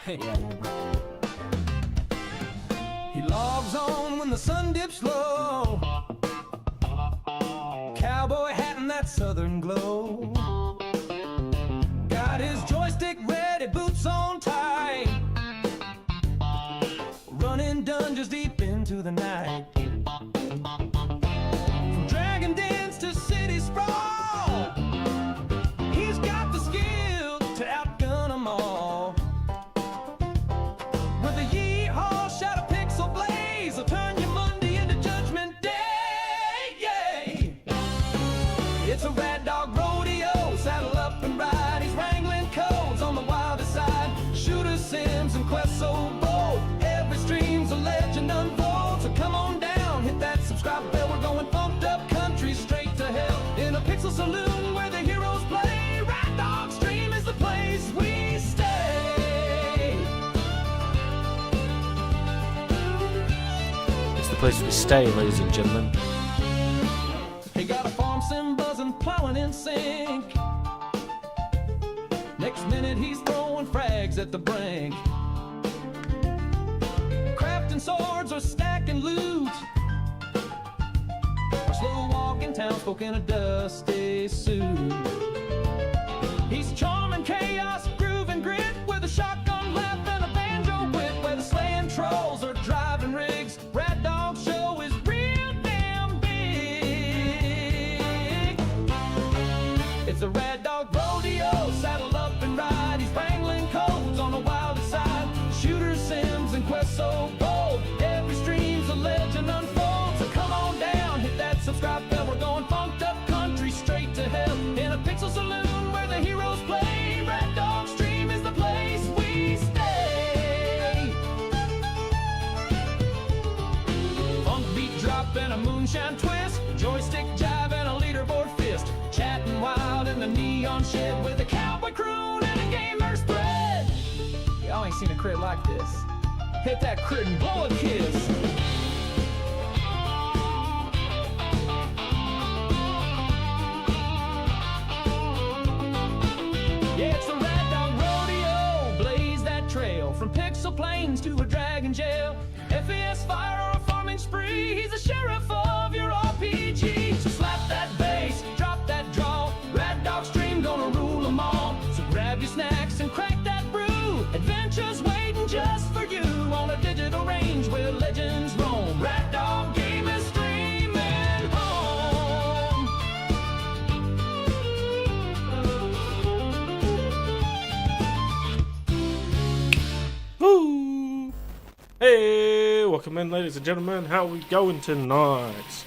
Hey. He logs on when the sun dips low. Cowboy hat and that southern glow. Got his joystick ready, boots on tight. Running dungeons deep into the night. From dragon dance to city sprawl, he's got the skill to outgun them all. With a yeehaw, shout a pixel blaze, will turn your Monday into Judgment Day. Yay! It's a Rad Dog rodeo, saddle up and ride. He's wrangling codes on the wildest side. Shooter Sims and Quest so bold. Every stream's a legend unfolds. So come on down, hit that subscribe bell. We're going pumped up country straight to hell. In a pixel saloon where the heroes play. Rad Dog Stream is the place we stay. It's the place we stay, ladies and gentlemen. He got a farm sim buzzing, plowing in sync. Next minute he's throwing frags at the brink. Crafting swords or stacking loot. Or slow walking townsfolk in a dusty suit. He's charming chaos, grooving grit with a shotgun left and a banjo whip. Whether slaying trolls or driving rigs, Rad Dog Show is real damn big. It's a Rad Dog rodeo, saddle up and ride. He's wrangling codes on the wildest side. Shooter Sims and Quest so bold. Every stream's a legend unfolds. So come on down, hit that subscribe bell. We're going funked up country straight to hell. In a pixel saloon where the heroes play. Rad Dog Stream is the place we stay. Funk beat drop and a moonshine twist. Joystick jive and a leaderboard fist. Chatting wild in the neon shed with a cowboy croon and a gamer spread. Y'all ain't seen a crit like this. Hit that crit and blow a kiss. Yeah, it's the Rad Dog rodeo. Blaze that trail from pixel plains to a dragon jail. FES fire or a farming spree. He's the sheriff of your RPG. So slap that bass, drop that draw. Rad Dog Stream gonna rule them all. So grab your snacks and crack that brew. Adventures waiting just for you on a digital range where legends roam. Rad Dog Game is streaming home. Woo! Hey, welcome in, ladies and gentlemen. How are we going tonight?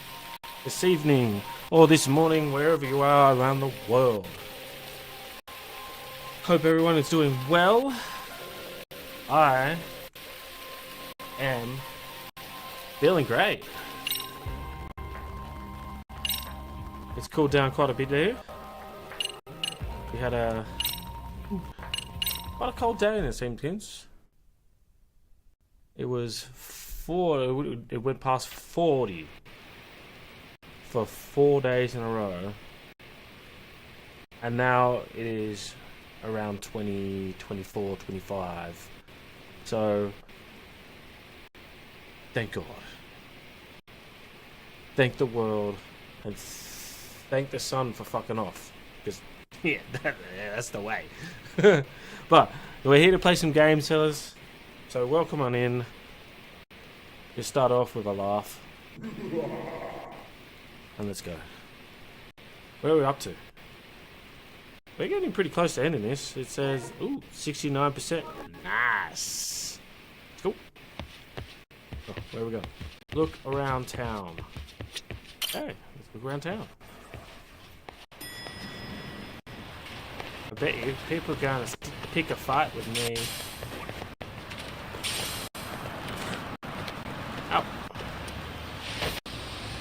This evening, or this morning, wherever you are around the world. Hope everyone is doing well. I am feeling great. It's cooled down quite a bit there. We had quite a cold day in the Simpkins. It was it went past 40 for 4 days in a row. And now it is around 20, 24, 25. So, thank God. Thank the world. And thank the sun for fucking off. Because, yeah, that's the way. But, we're here to play some games, fellas. So, welcome on in. Just start off with a laugh. And let's go. Where are we up to? We're getting pretty close to ending this. It says, ooh, 69%. Nice. Cool. Oh, where we go? Look around town. Okay, let's look around town. I bet you people are going to pick a fight with me. Ow.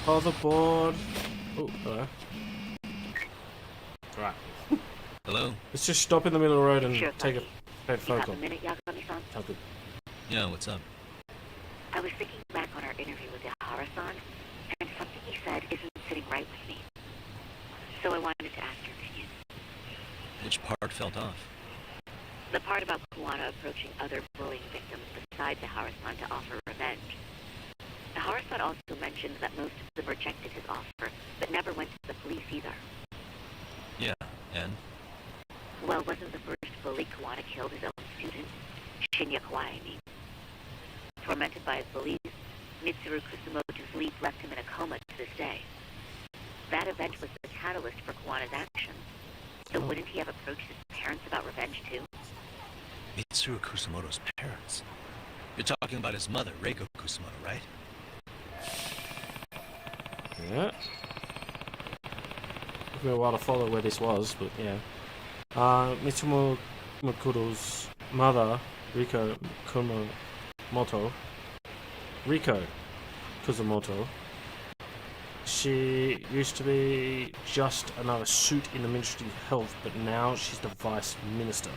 Hoverboard. Oh, hello. Right. Hello? Let's just stop in the middle of the road and Sure, take a phone You have call. a minute, Yagami-san? Sounds good. Yeah, what's up? I was thinking back on our interview with Ihara-san, and something he said isn't sitting right with me. So I wanted to ask your opinion. Which part felt off? The part about Kuwana approaching other bullying victims besides Ahara-san to offer revenge. Ahara-san also mentioned that most of them rejected his offer, but never went to the police either. Yeah, and? Well, wasn't the first bully Kuwana killed his own student? Shinya Kawai, I mean. Tormented by his bullies, Mitsuru Kusumoto's leap left him in a coma to this day. That event was the catalyst for Kawana's actions. So wouldn't he have approached his parents about revenge too? Mitsuru Kusumoto's parents? You're talking about his mother, Reiko Kusumoto, right? Yeah. Took me a while to follow where this was, but yeah. Mitsumo Makuro's mother, Riko Kusumoto, she used to be just another suit in the Ministry of Health, but now she's the Vice Minister.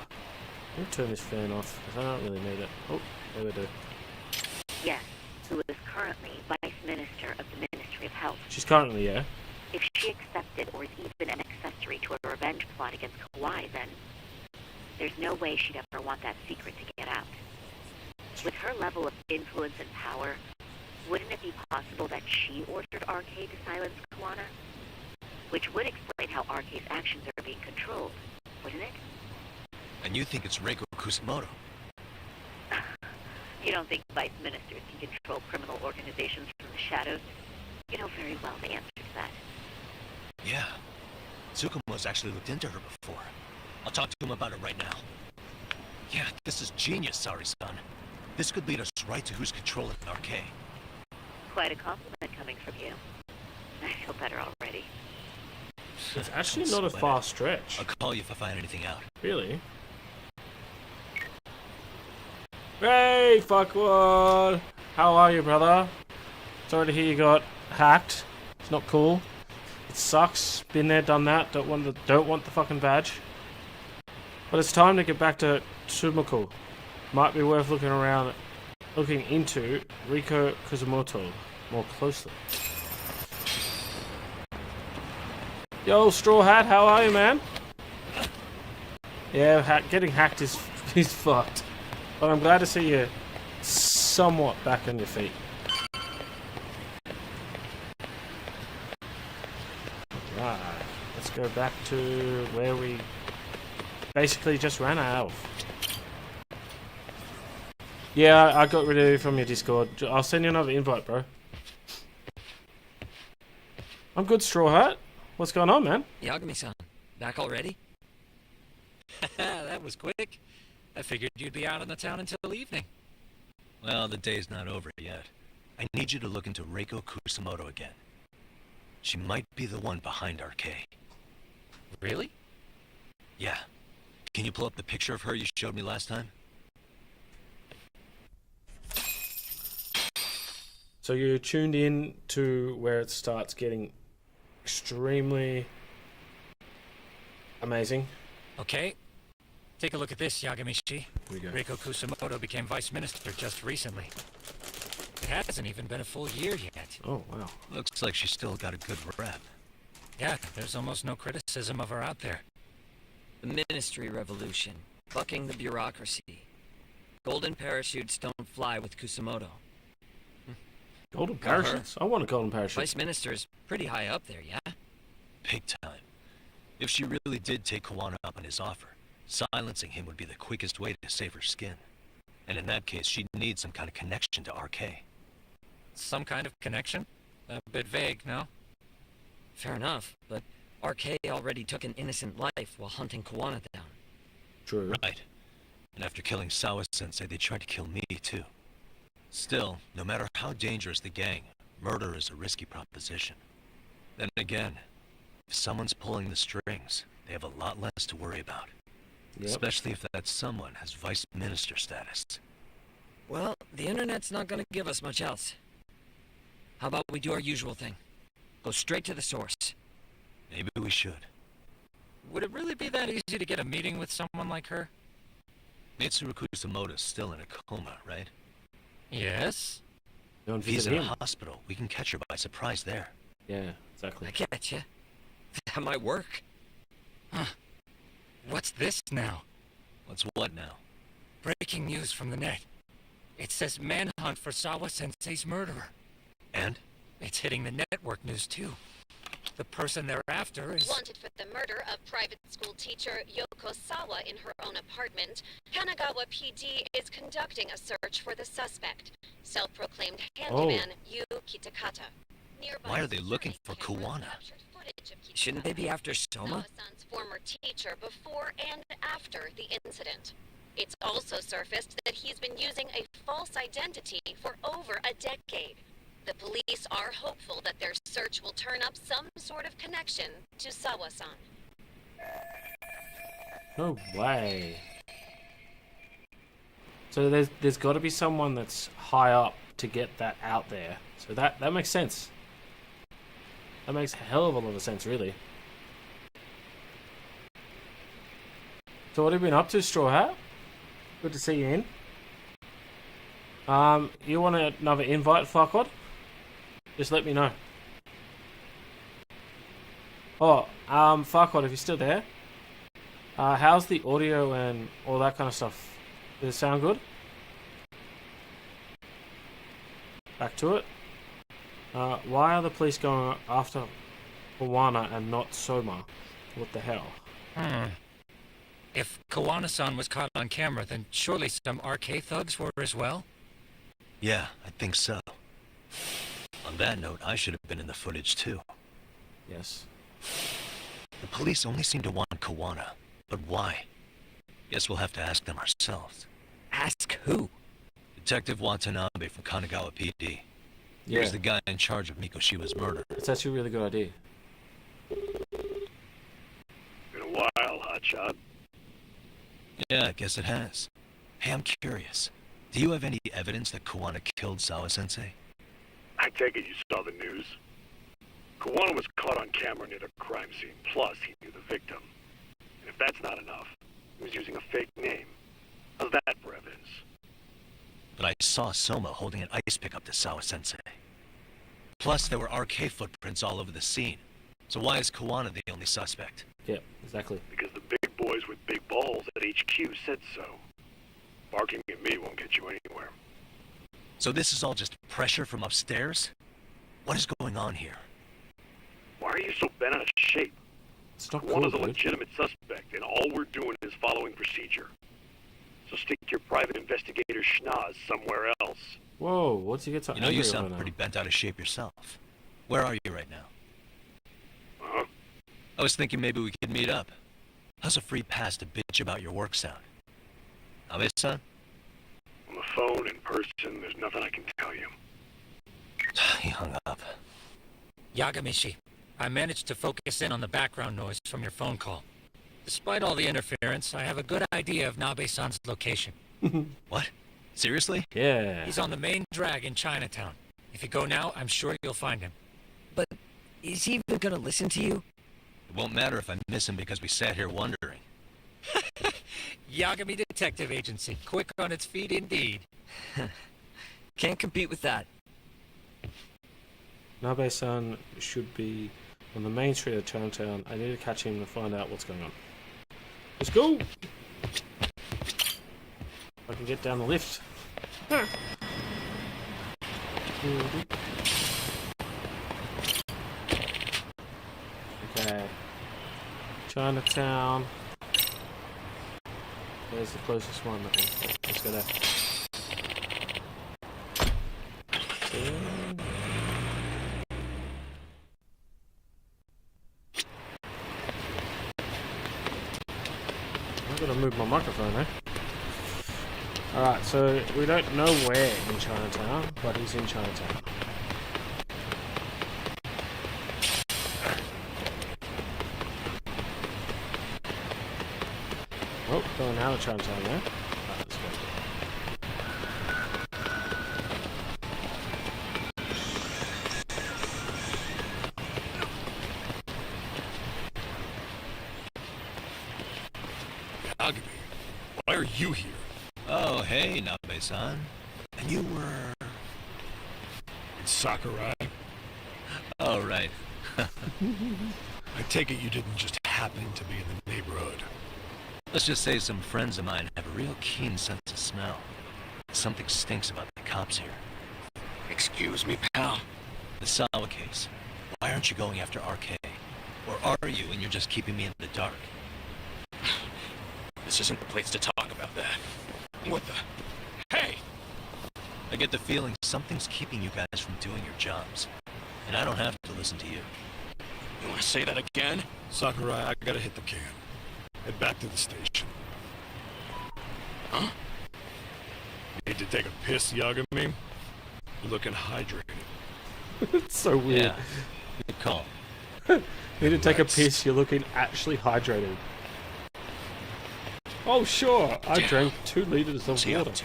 Let me turn this fan off, because I don't really need it. Oh, there we do. Yes, who is currently Vice Minister of the Ministry of Health. She's currently, yeah. If she accepted or is even an accessory to a revenge plot against Kawai, then there's no way she'd ever want that secret to get out. With her level of influence and power, wouldn't it be possible that she ordered RK to silence Kuwana? Which would explain how RK's actions are being controlled, wouldn't it? And you think it's Reiko Kusumoto? You don't think vice ministers can control criminal organizations from the shadows? You know very well the answer to that. Yeah. Tsukumo's actually looked into her before. I'll talk to him about it right now. Yeah, this is genius, Sari-san. This could lead us right to who's controlling RK. Quite a compliment coming from you. I feel better already. It's actually not a far stretch. I'll call you if I find anything out. Really? Hey, fuckwad! How are you, brother? Sorry to hear you got hacked. It's not cool. It sucks. Been there, done that. Don't want the fucking badge. But it's time to get back to Tsumoko. Might be worth looking into Reiko Kusumoto more closely. Yo, Straw Hat, how are you, man? Yeah, getting hacked is fucked. But I'm glad to see you somewhat back on your feet. Right, let's go back to where we basically just ran out of. Yeah, I got rid of you from your Discord. I'll send you another invite, bro. I'm good, Straw Hat. What's going on, man? Yagami-san, back already? That was quick. I figured you'd be out in the town until evening. Well, the day's not over yet. I need you to look into Reiko Kusumoto again. She might be the one behind RK. Really? Yeah. Can you pull up the picture of her you showed me last time? So you tuned in to where it starts getting extremely amazing. Okay. Take a look at this, Yagamishi. Here we go. Reiko Kusumoto became vice minister just recently. It hasn't even been a full year yet. Oh, wow. Looks like she's still got a good rep. Yeah, there's almost no criticism of her out there. The Ministry Revolution. Bucking the bureaucracy. Golden parachutes don't fly with Kusumoto. Golden parachutes? I want a golden parachute. Vice Minister's pretty high up there, yeah? Big time. If she really did take Kuwana up on his offer, silencing him would be the quickest way to save her skin. And in that case, she'd need some kind of connection to RK. Some kind of connection? A bit vague, no? Fair enough, but RK already took an innocent life while hunting Kuwana down. True. Right. And after killing Sawa-sensei, they tried to kill me, too. Still, no matter how dangerous the gang, murder is a risky proposition. Then again, if someone's pulling the strings, they have a lot less to worry about. Yep. Especially if that someone has vice minister status. Well, the internet's not gonna give us much else. How about we do our usual thing? Go straight to the source. Maybe we should. Would it really be that easy to get a meeting with someone like her? Mitsuru Kusumoto's still in a coma, right? Yes. Don't If he's visit in a him. hospital, we can catch her by surprise there. Yeah, exactly. I get you. That might work. What's this now? What's what now? Breaking news from the net. It says manhunt for Sawa-sensei's murderer. And? It's hitting the network news too. The person they're after is... Wanted for the murder of private school teacher Yoko Sawa in her own apartment, Kanagawa PD is conducting a search for the suspect, self-proclaimed handyman Yuki Takata. Nearby Why are they looking for cameras Kuwana? captured footage of Shouldn't they be after Soma? Sawa-san's former teacher before and after the incident. It's also surfaced that he's been using a false identity for over a decade. The police are hopeful that their search will turn up some sort of connection to Sawa-san. No way. So there's got to be someone that's high up to get that out there. So that makes sense. That makes a hell of a lot of sense, really. So what have you been up to, Straw Hat? Good to see you in. You want another invite, Farquad? Just let me know. Oh, Farquad, if you're still there, how's the audio and all that kind of stuff? Does it sound good? Back to it. Why are the police going after Kuwana and not Soma? What the hell? If Kawana-san was caught on camera, then surely some RK thugs were as well? Yeah, I think so. On that note, I should have been in the footage too. Yes. The police only seem to want Kuwana. But why? Guess we'll have to ask them ourselves. Ask who? Detective Watanabe from Kanagawa PD. Yeah, He's the guy in charge of Mikoshiba's murder. it's actually a really good idea. Been a while, hotshot. Yeah, I guess it has. Hey, I'm curious. Do you have any evidence that Kuwana killed Sawa-sensei? I take it you saw the news. Kuwana was caught on camera near the crime scene, plus he knew the victim. And if that's not enough, he was using a fake name. How's that for evidence? But I saw Soma holding an ice pick up to Sawa-sensei. Plus, there were RK footprints all over the scene. So why is Kuwana the only suspect? Yeah, exactly. Because the big boys with big balls at HQ said so. Barking at me won't get you anywhere. So this is all just pressure from upstairs? What is going on here? Why are you so bent out of shape? It's not cool, Kuwana's a dude. legitimate suspect, and all we're doing is following procedure. So stick your private investigator schnoz somewhere else. Whoa, what's he get so You know, angry you over sound now? pretty bent out of shape yourself. Where are you right now? Huh? I was thinking maybe we could meet up. How's a free pass to bitch about your work sound? Abe-san? On the phone, in person, there's nothing I can tell you. He hung up. Yagamishi, I managed to focus in on the background noise from your phone call. Despite all the interference, I have a good idea of Nabe-san's location. What? Seriously? Yeah. He's on the main drag in Chinatown. If you go now, I'm sure you'll find him. But is he even gonna listen to you? It won't matter if I miss him because we sat here wondering. Yagami Detective Agency, quick on its feet indeed. Can't compete with that. Nabe-san should be on the main street of Chinatown. I need to catch him to find out what's going on. Let's go! I can get down the lift. Okay. Chinatown. Where's the closest one? That one. Let's go there. I'm gonna move my microphone, eh? Alright, so we don't know where in Chinatown, but he's in Chinatown. Oh, going out of Chinatown there. Alright, let's go. Yagami, why are you here? Oh, hey, Nabe-san. And you were... It's Sakurai. Oh, right. I take it you didn't just happen to be in the neighborhood. Let's just say some friends of mine have a real keen sense of smell. Something stinks about the cops here. Excuse me, pal. The Sawa case. Why aren't you going after RK? Or are you and you're just keeping me in the dark? This isn't the place to talk about that. What the... Hey! I get the feeling something's keeping you guys from doing your jobs. And I don't have to listen to you. You want to say that again? Sakurai, I gotta hit the can. Head back to the station. Huh? Need to take a piss, Yagami? You're looking hydrated. It's so weird. Yeah. Good call. You need to take a Relax. piss, you're looking actually hydrated. Oh, sure. I Damn. drank 2 liters of What's he up water. to?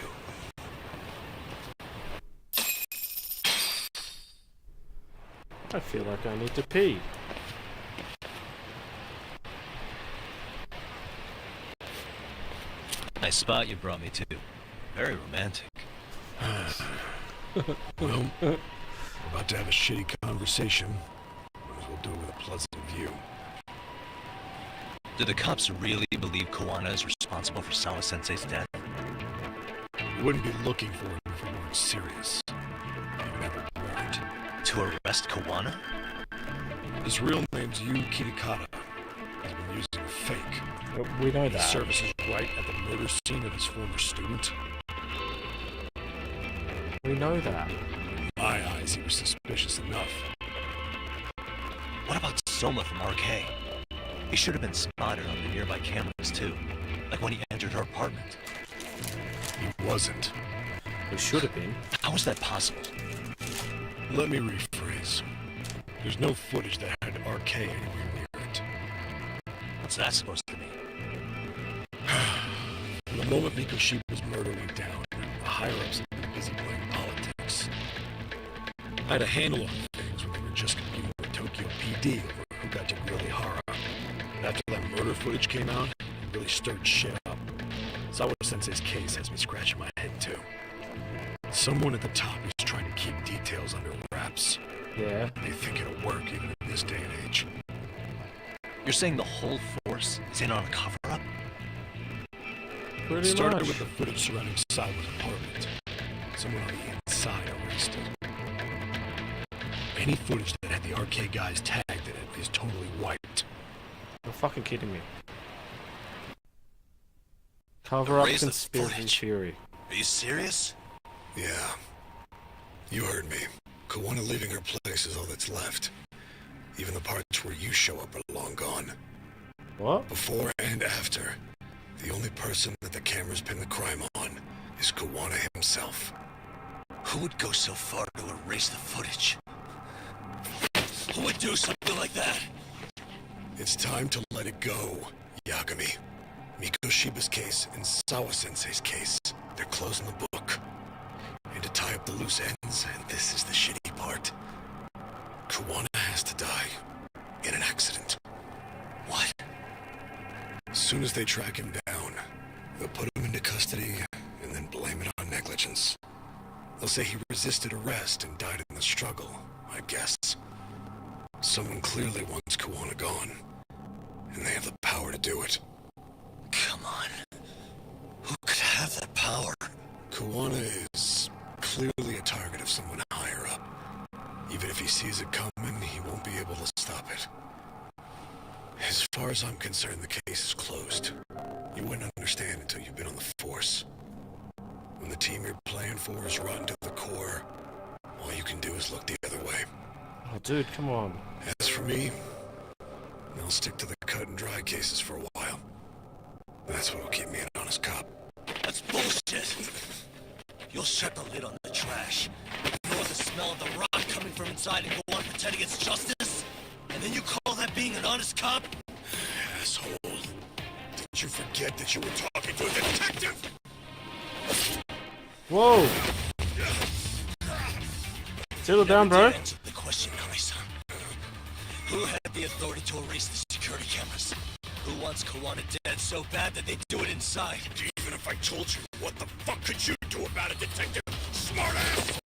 I feel like I need to pee. Nice spot you brought me to. Very romantic. Well, we're about to have a shitty conversation. Might as well do it with a pleasant view. Do the cops really believe Kawana is responsible for Sawa-sensei's death? You wouldn't be looking for him if you weren't serious. You never weren't. To arrest Kawana? His real name's Yu Kitakata. He's been using a fake. We know The that. service is right at the murder scene of his former student. We know that. In my eyes, he was suspicious enough. What about Soma from RK? He should have been spotted on the nearby cameras too. Like when he entered her apartment. He wasn't. It should have been. How is that possible? Let me rephrase. There's no footage that had RK anywhere near it. What's that supposed to mean? From the moment Mikoshiba's murder went down, the higher-ups have been busy playing politics. I had a handle on things when they were just competing with Tokyo PD over who got to grill Hara. After that murder footage came out, it really stirred shit up. Sawa-sensei's case has me scratching my head too. Someone at the top is trying to keep details under wraps. Yeah. They think it'll work even in this day and age. You're saying the whole force is in on a cover-up? It Pretty started much. with the footage surrounding Sawa's apartment. Someone on the inside erased it. Any footage that had the RK guys tagged in it is totally wiped. You're fucking kidding me. Cover up Erase the conspiracy footage. theory. Are you serious? Yeah. You heard me. Kawana leaving her place is all that's left. Even the parts where you show up are long gone. What? Before and after, the only person that the cameras pin the crime on is Kawana himself. Who would go so far to erase the footage? Who would do something like that? It's time to let it go, Yagami. Mikoshiba's case and Sawa-sensei's case, they're closing the book. And to tie up the loose ends, and this is the shitty part, Kawana has to die in an accident. What? As soon as they track him down, they'll put him into custody and then blame it on negligence. They'll say he resisted arrest and died in the struggle, I guess. Someone clearly wants Kawana gone, and they have the power to do it. Come on. Who could have that power? Kawana is clearly a target of someone higher up. Even if he sees it coming, he won't be able to stop it. As far as I'm concerned, the case is closed. You wouldn't understand until you've been on the force. When the team you're playing for is rotten to the core, all you can do is look the other way. Oh, dude, come on. As for me, I'll stick to the cut and dry cases for a while. That's what'll keep me an honest cop. That's bullshit. You'll shut the lid on the trash. Ignore the smell of the rot coming from inside and go on pretending it's justice? And then you call that being an honest cop? Asshole. Did you forget that you were talking to a detective? Whoa! Settle down, bro. Answer the question, Kami-san. Who had the authority to erase the security cameras? Who wants Kawana dead so bad that they do it inside? Even if I told you, what the fuck could you do about it, detective? Smartass!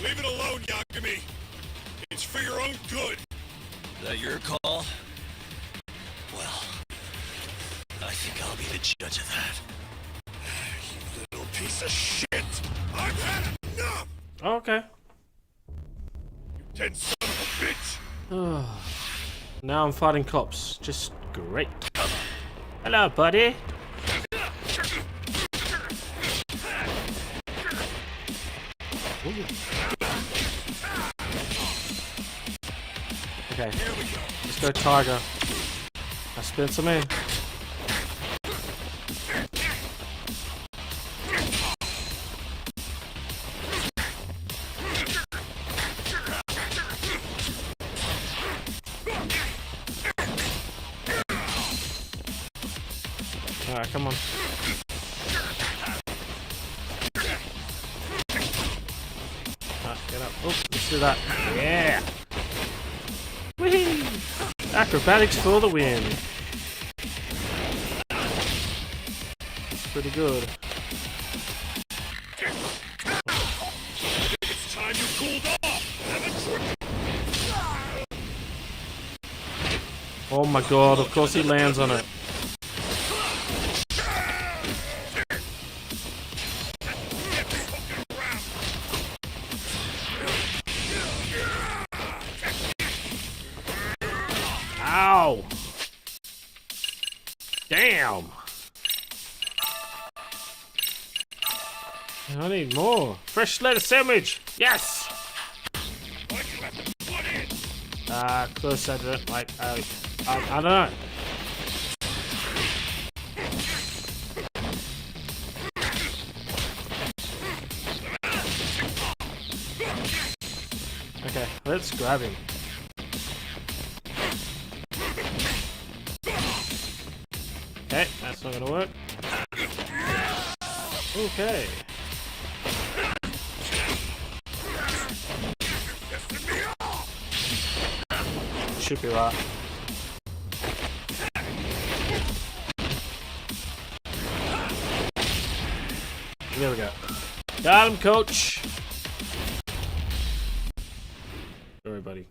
Leave it alone, Yagami. It's for your own good. Is that your call? Well, judge of that. You little piece of shit! I've had enough! Okay. You dead son of a bitch! Now I'm fighting cops. Just great. Hello, buddy. Ooh. Okay, let's go, Tiger. I spent some in. Alright, come on. Get up. Oh, let's do that. Yeah! Whee! Acrobatics for the win. Pretty good. It's time you cooled off! Oh my god, of course he lands on it. Ow! Damn! I need more. Fresh lettuce sandwich! Yes! Close, I don't like, I don't know. Okay, let's grab him. Okay, that's not gonna work. Okay. Should be right. There we go. Got him, coach. Sorry, buddy.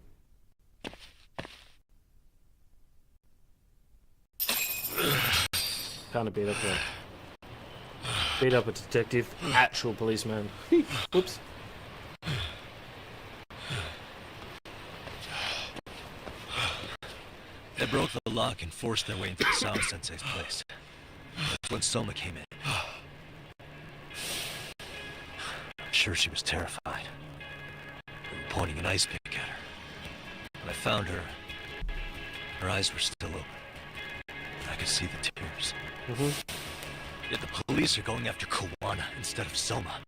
Kind of beat up a detective, actual policeman. Whoops. They broke the lock and forced their way into the Sawa Sensei's place. That's when Soma came in. I'm sure she was terrified. They were pointing an ice pick at her. When I found her, her eyes were still open. I could see the tears. Yet the police are going after Kawana instead of Soma.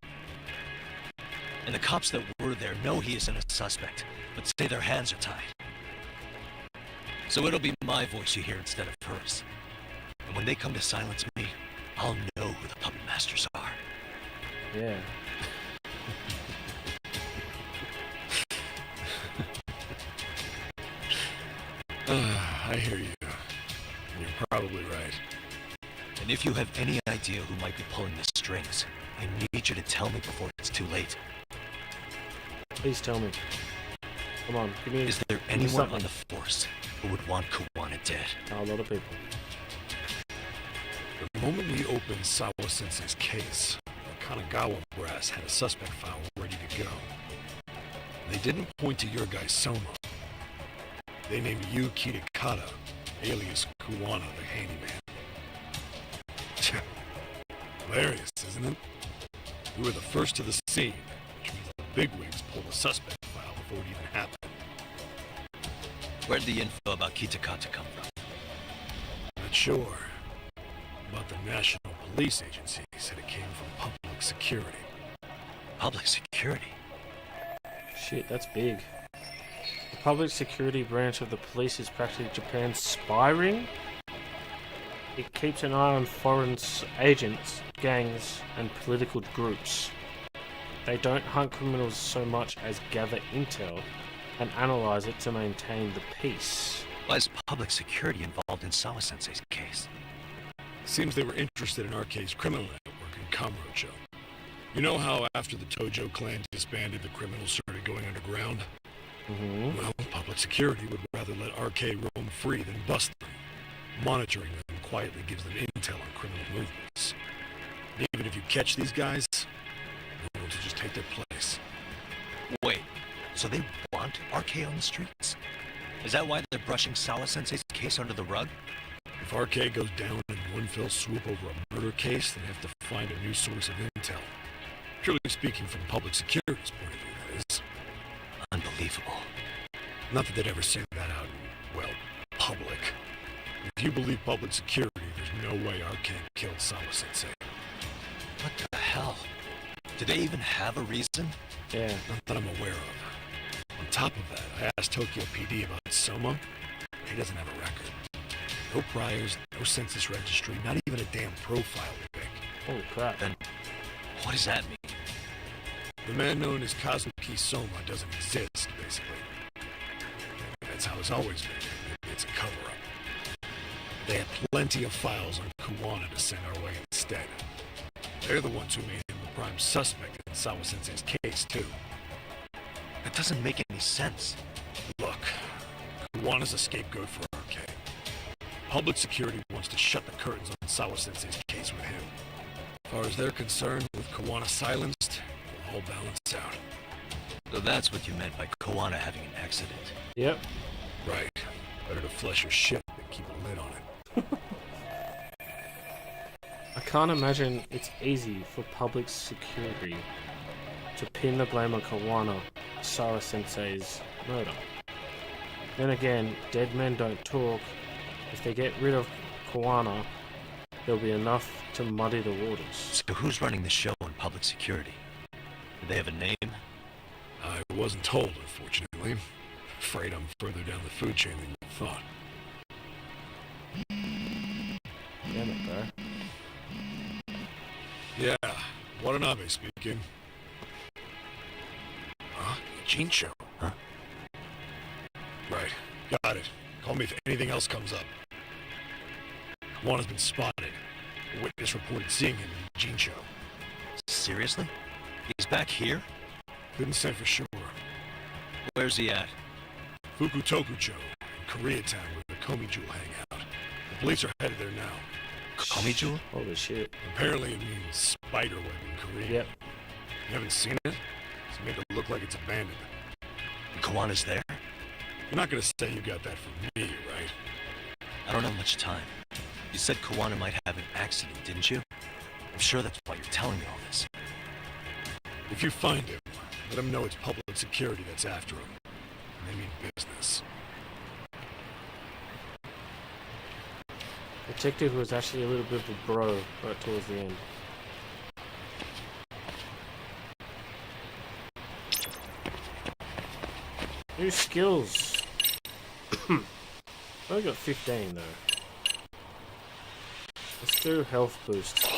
And the cops that were there know he isn't a suspect, but say their hands are tied. So it'll be my voice you hear instead of hers. And when they come to silence me, I'll know who the puppet masters are. Yeah. I hear you. You're probably right. And if you have any idea who might be pulling the strings, I need you to tell me before it's too late. Please tell me. Come on, give me. Is there give me anyone something. on the force who would want Kawana dead? A lot of people. The moment we opened Sawa Sensei's case, the Kanagawa brass had a suspect file ready to go. They didn't point to your guy Soma. They named you Kitakata, alias Kawana the handyman. Hilarious, isn't it? You were the first to the scene, which means the bigwigs pulled the suspect file before it even happened. Where'd the info about Kitakata come from? Not sure. But the National Police Agency said it came from public security. Public security? Shit, that's big. The public security branch of the police is practically Japan's spy ring. It keeps an eye on foreign agents, gangs, and political groups. They don't hunt criminals so much as gather intel and analyze it to maintain the peace. Why is public security involved in Sawa Sensei's case? Seems they were interested in Arcade's criminal network in Kamurocho. You know how after the Tojo clan disbanded, the criminals started going underground? Mm-hmm. Well, public security would rather let Arcade roam free than bust them. Monitoring them quietly gives them intel on criminal movements. And even if you catch these guys, no one will just take their place. Wait, so they want RK on the streets? Is that why they're brushing Sawa-sensei's case under the rug? If RK goes down in one fell swoop over a murder case, they have to find a new source of intel. Purely speaking, from public security's point of view, that is. Unbelievable. Not that they'd ever say that out in, well, public. If you believe public security, there's no way RK killed Sawa-sensei. What the hell? Do they even have a reason? Yeah. Not that I'm aware of. On top of that, I asked Tokyo PD about Soma. He doesn't have a record. No priors, no census registry, not even a damn profile pic. Holy crap. Then, what does that mean? The man known as Kazuki Soma doesn't exist, basically. That's how it's always been. Maybe it's a cover-up. They had plenty of files on Kuwana to send our way instead. They're the ones who made him the prime suspect in Sawa-sensei's case, too. That doesn't make any sense. Look, Kuwana's a scapegoat for RK. Public security wants to shut the curtains on Sawa-sensei's case with him. As far as they're concerned, with Kuwana silenced, it'll all balance out. So that's what you meant by Kuwana having an accident. Yep. Right. Better to flush your shit than keep a lid on it. I can't imagine it's easy for public security to pin the blame on Kuwana, Sawa-sensei's murder. Then again, dead men don't talk. If they get rid of Kuwana, there'll be enough to muddy the waters. So who's running the show in public security? Do they have a name? I wasn't told, unfortunately. Afraid I'm further down the food chain than you thought. Damn it, bro. Yeah, Watanabe speaking. Huh? Jincho? Huh? Right, got it. Call me if anything else comes up. Kuwana's been spotted. A witness reported seeing him in Jincho. Seriously? He's back here? Couldn't say for sure. Where's he at? Fukutokucho, in Koreatown, where the Komi Jewel hang out. The police are headed there now. Komi Jewel? Holy shit. Apparently it means spider web in Korean. Yep. You haven't seen it? It's made it look like it's abandoned. And Kuwana's there? You're not gonna say you got that from me, right? I don't have much time. You said Kuwana might have an accident, didn't you? I'm sure that's why you're telling me all this. If you find him, let him know it's public security that's after him. And they mean business. Detective was actually a little bit of a bro right towards the end. New skills. I only got 15 though. Let's do health boost.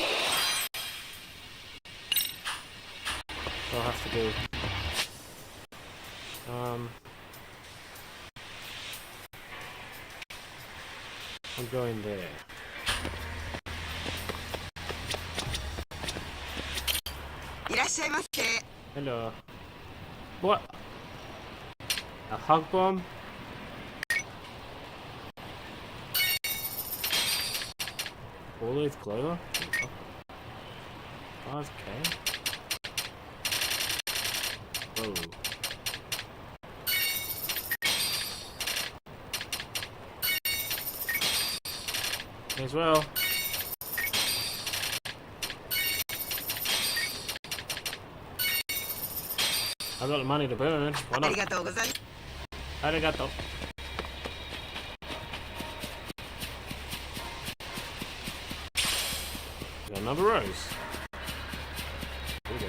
I'll have to do. I'm going there. Hello. What? A hug bomb? Four-leaf clover? 5k? Whoa. May as well. I got the money to burn. Why not? Arigato. Got another rose. Here we go.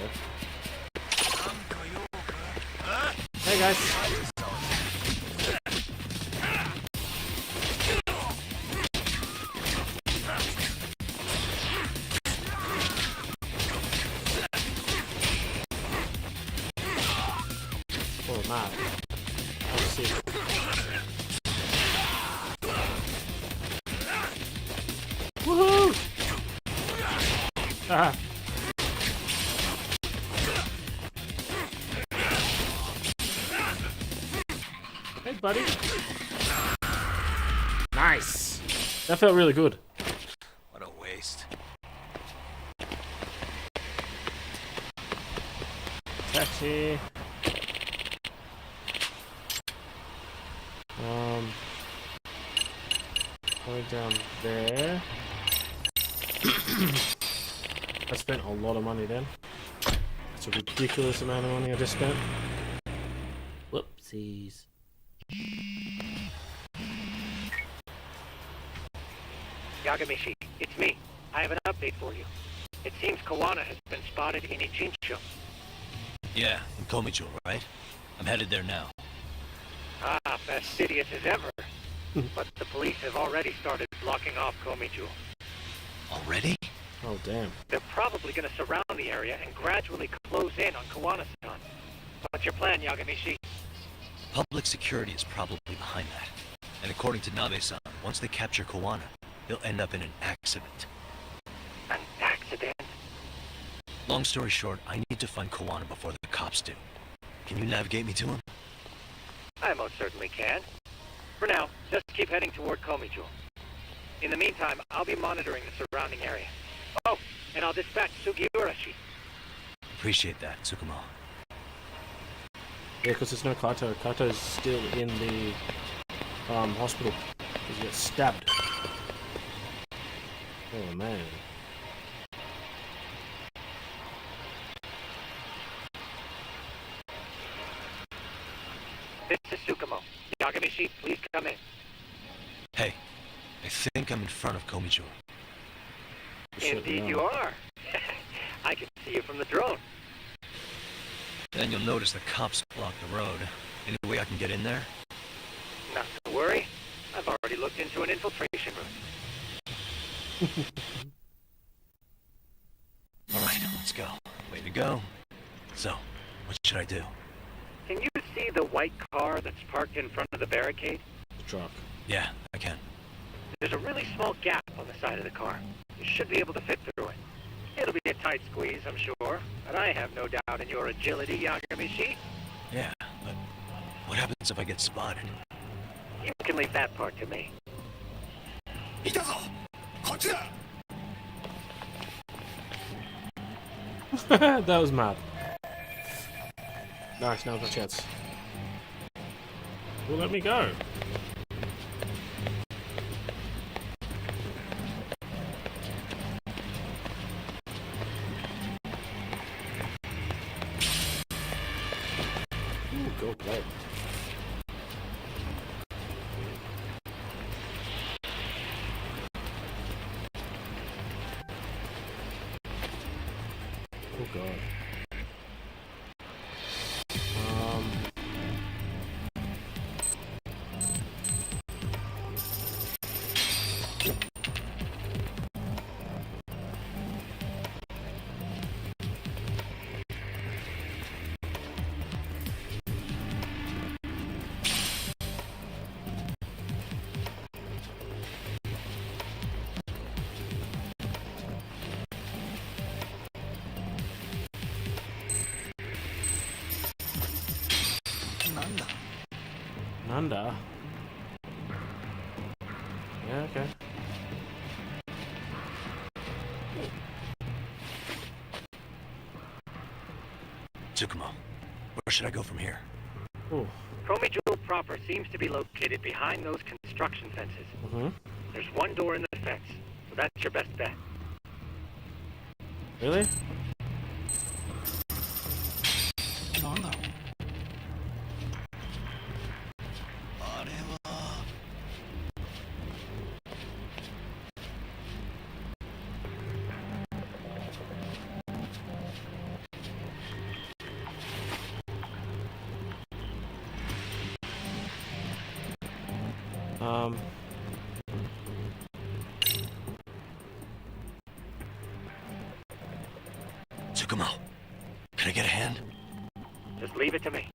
Hey guys. Oh man. Oh shit. Woohoo! Ah. Hey buddy. Nice. That felt really good. What a waste. Taxi. Going down there. I spent a lot of money then. That's a ridiculous amount of money I just spent. Whoopsies. Yagamishi, it's me. I have an update for you. It seems Kawana has been spotted in Ichincho. Yeah, in Komicho, right? I'm headed there now. Ah, fastidious as ever. But the police have already started blocking off Komichu. Already? Oh, damn. They're probably going to surround the area and gradually close in on Kawana-san. What's your plan, Yagamishi? Public security is probably behind that. And according to Nabe-san, once they capture Kawana, they'll end up in an accident. An accident? Long story short, I need to find Kawana before the cops do. Can you navigate me to him? I most certainly can. For now, just keep heading toward Komichu. In the meantime, I'll be monitoring the surrounding area. Oh, and I'll dispatch Sugiurashi. Appreciate that, Tsukumo. Yeah, because there's no Kato. Kato's still in the hospital. He gets stabbed. Oh, man. This is Tsukumo. Yagamishi, please come in. Hey, I think I'm in front of Komicho. Indeed you are. I can see you from the drone. Then you'll notice the cops block the road. Any way I can get in there? Not to worry. I've already looked into an infiltration route. Alright, let's go. Way to go. So, what should I do? Can you see the white car that's parked in front of the barricade? The truck. Yeah, I can. There's a really small gap on the side of the car. You should be able to fit through it. It'll be a tight squeeze, I'm sure, but I have no doubt in your agility, Yagamishi. Yeah, but what happens if I get spotted? You can leave that part to me. That was mad. Nice, now's my chance. Well, let me go. Ooh, go play. Oh god. Nanda? Yeah, okay. Tsukumo, where should I go from here? Ooh. Komichu proper seems to be located behind those construction fences. Mm-hmm. There's one door in the fence, so that's your best bet. Really? Tsukumo, can I get a hand? Just leave it to me.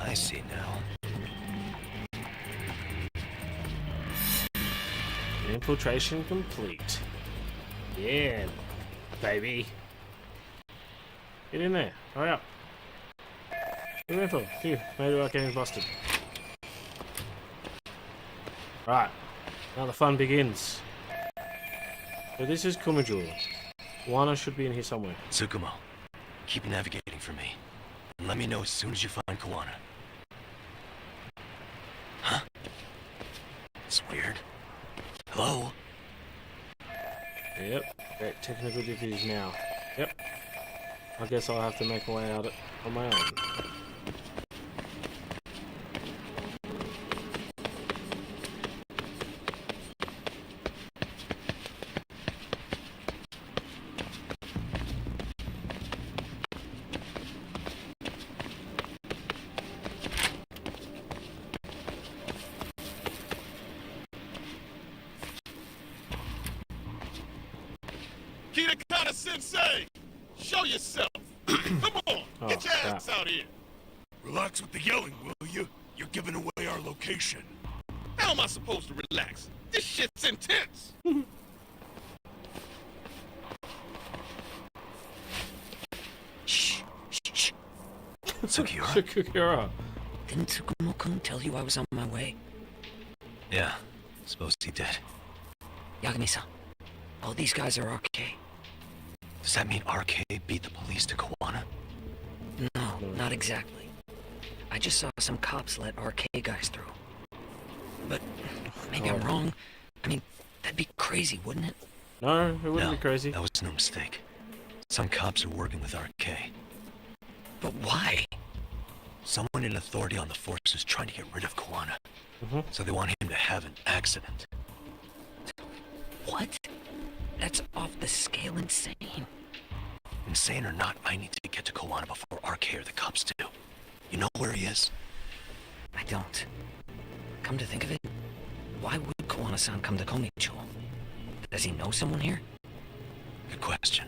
I see now. Infiltration complete. Yeah. baby. Get in there. Hurry up. Get in for. Phew, maybe our game's busted. Right. Now the fun begins. So this is Kumajo. Kuwana should be in here somewhere. Tsukumo, keep navigating for me. And let me know as soon as you find Kuwana. Huh? It's weird. Hello? Yep. Great technical difficulties now. Yep. I guess I'll have to make my way out on my own. Kitakata-sensei! Show yourself! Come on, get your ass out here! Relax with the yelling, will you? You're giving away our location. How am I supposed to relax? This shit's intense! Shh. Sugiura? Sugiura. Didn't Tsukumo-kun tell you I was on my way? Yeah, suppose he did. Yagami-san, all these guys are RK. Does that mean RK beat the police to Kuwana? No, not exactly. I just saw some cops let RK guys through. But maybe I'm wrong. I mean, that'd be crazy, wouldn't it? No, it wouldn't be crazy. That was no mistake. Some cops are working with RK. But why? Someone in authority on the force is trying to get rid of Kuwana. Mm-hmm. So they want him to have an accident. What? That's off the scale insane. Insane or not, I need to get to Kuwana before RK or the cops do. You know where he is? I don't. Come to think of it, why would Kuwana-san come to Komicho? Does he know someone here? Good question.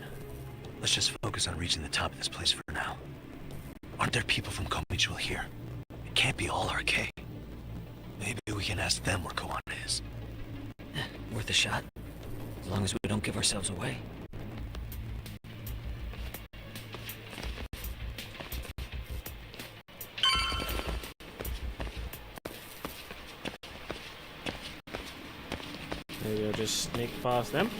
Let's just focus on reaching the top of this place for now. Aren't there people from Komicho here? It can't be all RK. Maybe we can ask them where Kuwana is. Worth a shot. As long as we don't give ourselves away. Maybe I'll just sneak past them.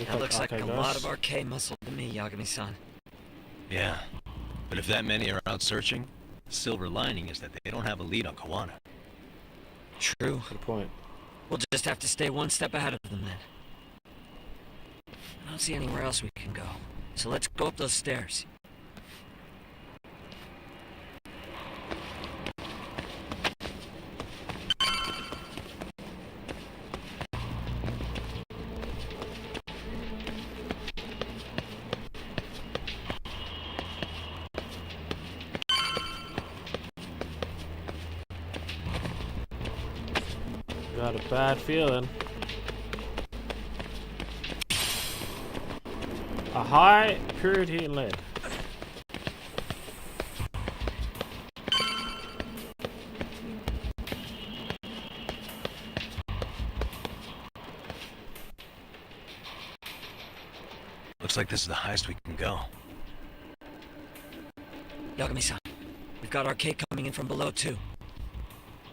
That looks like a lot of RK muscle to me, Yagami-san. Yeah, but if that many are out searching, the silver lining is that they don't have a lead on Kuwana. True. Good point. We'll just have to stay one step ahead of them then. I don't see anywhere else we can go. So let's go up those stairs. Got a bad feeling. A high purity in lead. Looks like this is the highest we can go. Yagami-san, we've got RK coming in from below too.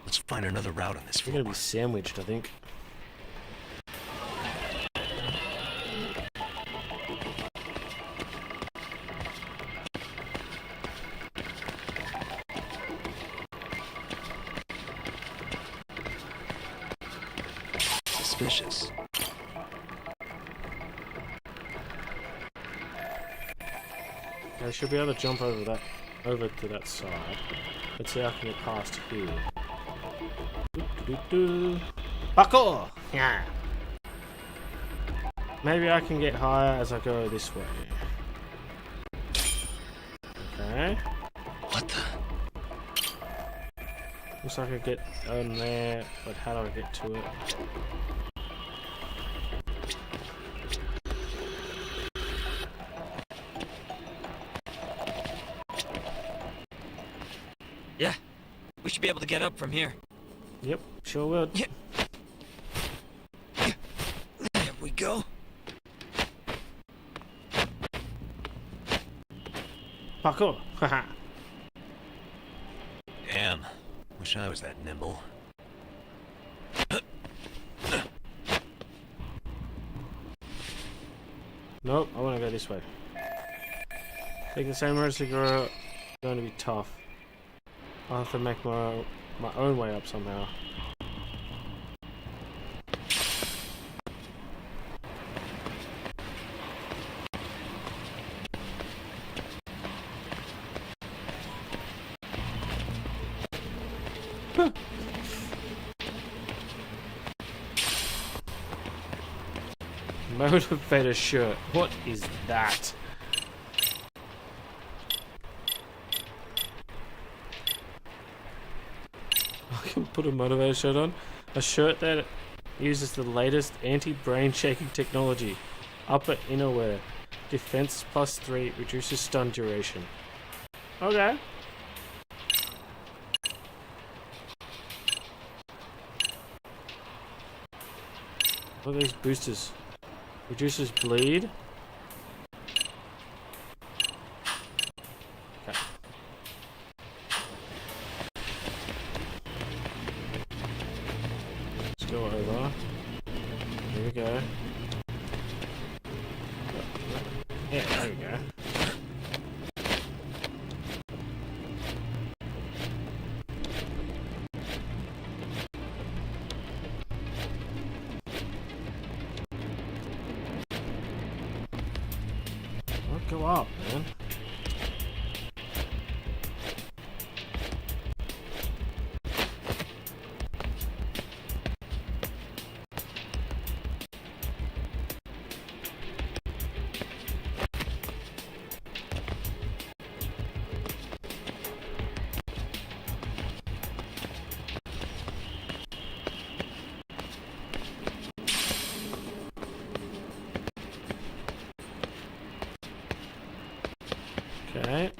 Let's find another route on this We're floor. gonna be sandwiched, I think. Suspicious. I should be able to jump over to that side. Let's see if I can get past here. Parkour! Yeah. Maybe I can get higher as I go this way. Okay. What the? Looks like I get on there, but how do I get to it? Yeah, we should be able to get up from here. Yep, sure will. Yeah. There we go. Parkour. Haha. Damn. Wish I was that nimble. Nope, I want to go this way. Taking the same road as the girl is going to be tough. I'll have to make my own way up somehow. Motivator shirt. What is that? I can put a motivator shirt on. A shirt that uses the latest anti-brain shaking technology. Upper innerwear. Defense +3. Reduces stun duration. Okay. Look at these boosters. Reduces bleed. Okay. Let's go over. Here we go. Yeah, there we go. Go up, man. Okay.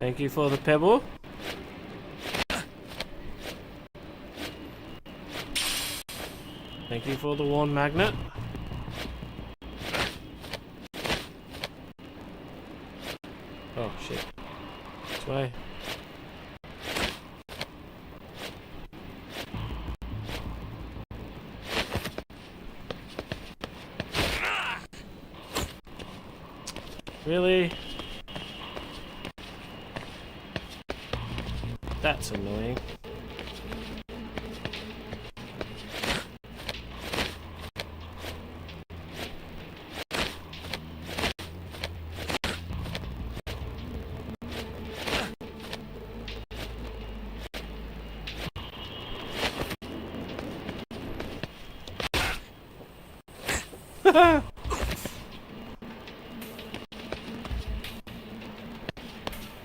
Thank you for the pebble. Thank you for the wand magnet. Oh shit. This way. Really? That's annoying.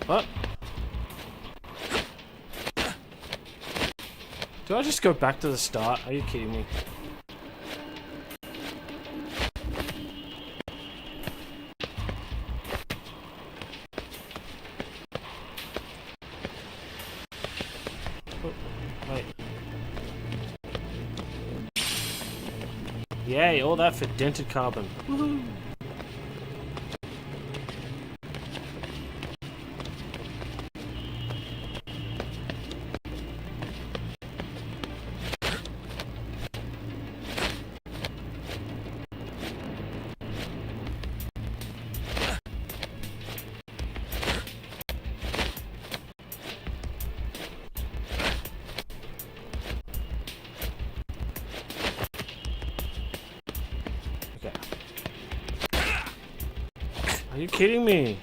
What? Do I just go back to the start? Are you kidding me? Oh, wait. Yay, all that for dented carbon. Woohoo! Are you kidding me?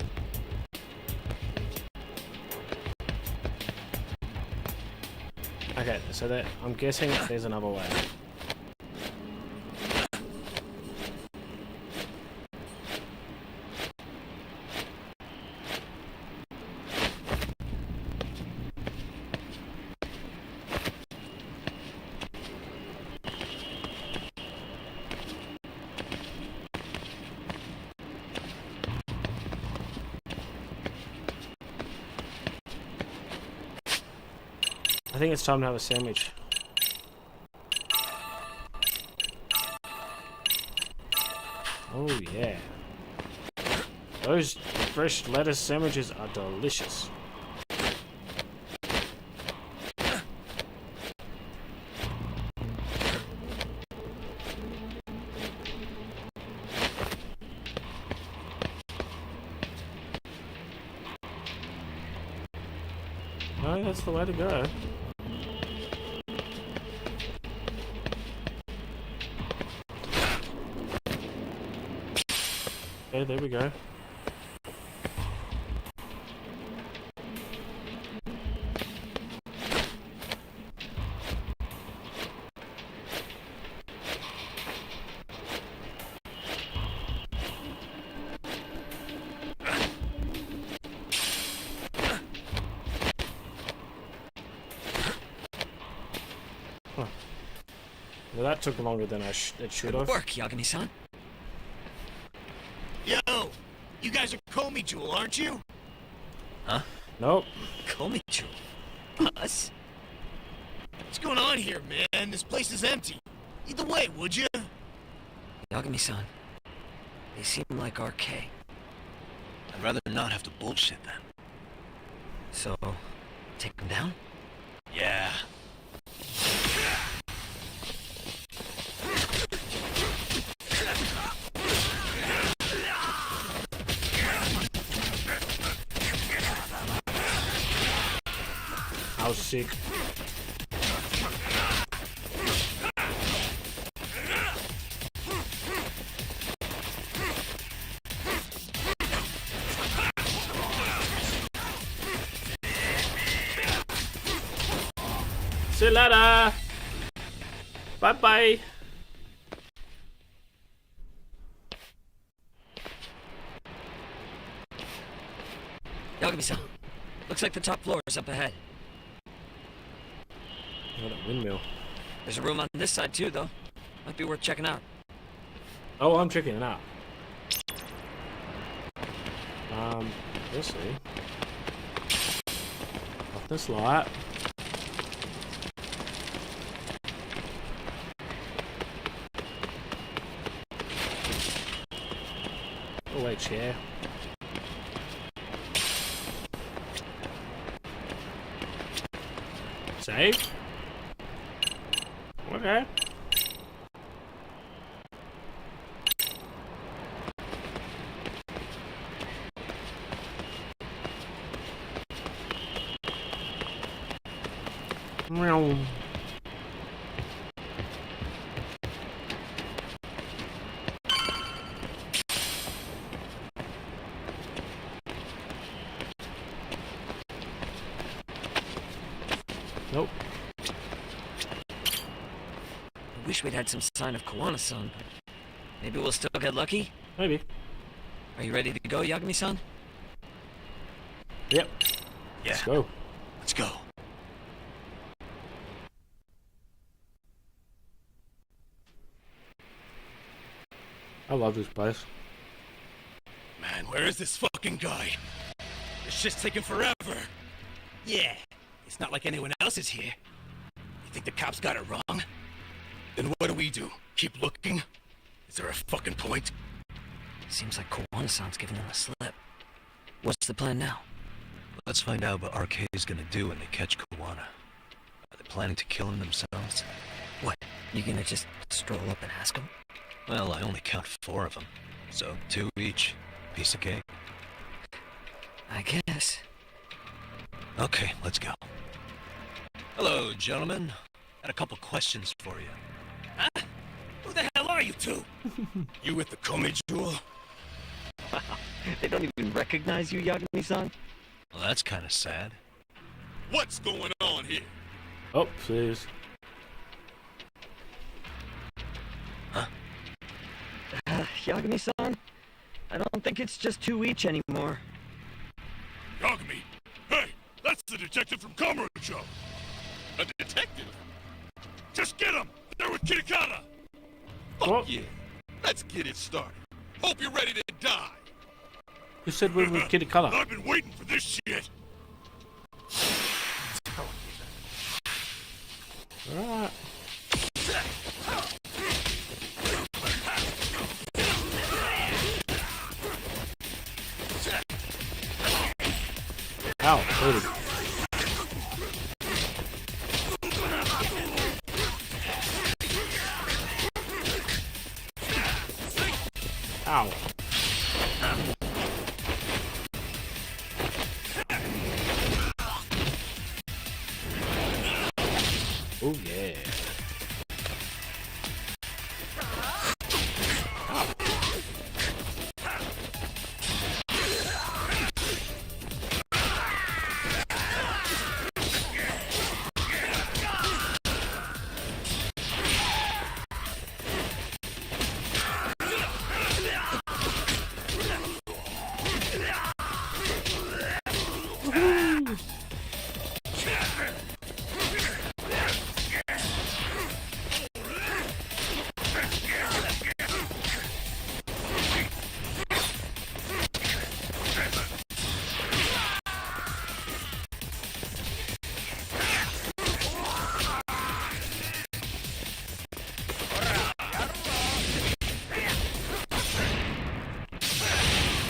Okay, so that I'm guessing there's another way. I think it's time to have a sandwich. Oh yeah. Those fresh lettuce sandwiches are delicious. No, that's the way to go. Okay, there we go. Well, that took longer than it should have. Good work, Yagami-san. Yo, you guys are Comey Jewel, aren't you? Nope. Comey Jewel. Us? What's going on here, man? This place is empty. Either way, would you? Yagami-san. They seem like RK. I'd rather not have to bullshit them. So, take them down? Yeah. How sick. See you later. Bye bye. Yagami-san. Looks like the top floor is up ahead. What a windmill. There's a room on this side too, though. Might be worth checking out. Oh, I'm checking it out. Let's see. Off this light. Oh wait, chair. Save? Okay. Meow. Nope. I wish we'd had some sign of Kawana-san. Maybe we'll still get lucky? Maybe. Are you ready to go, Yagami-san? Yep. Yeah. Let's go. Let's go. I love this place. Man, where is this fucking guy? This shit's taking forever. Yeah, it's not like anyone else is here. You think the cops got it wrong? Then what do? Keep looking? Is there a fucking point? Seems like Kawana-san's giving them a slip. What's the plan now? Let's find out what RK is gonna do when they catch Kawana. Are they planning to kill him themselves? What? You gonna just stroll up and ask him? Well, I only count 4 of them. So 2 each. Piece of cake. I guess. Okay, let's go. Hello, gentlemen. Had a couple questions for you. Huh? Who the hell are you two? You with the Comey Jewel? They don't even recognize you, Yagami-san? Well, that's kind of sad. What's going on here? Oh, please. Yagami-san? I don't think it's just 2 each anymore. Yagami! Hey, that's the detective from Kamurocho! A detective? Just get him! They're with Kitakata! Fuck What? yeah! Let's get it started. Hope you're ready to die! You said we were Kitty Color. I've been waiting for this shit! Alright. Ow, really? Ow. Oh yeah.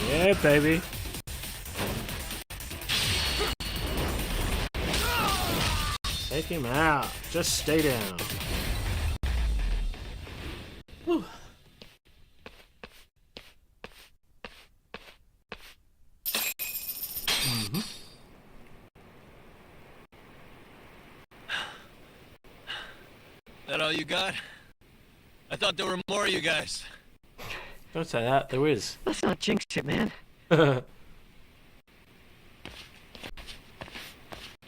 Yeah, baby. Take him out. Just stay down. Whew. That all you got? I thought there were more of you guys. Don't say that. There is. Let's not jinx it, man. You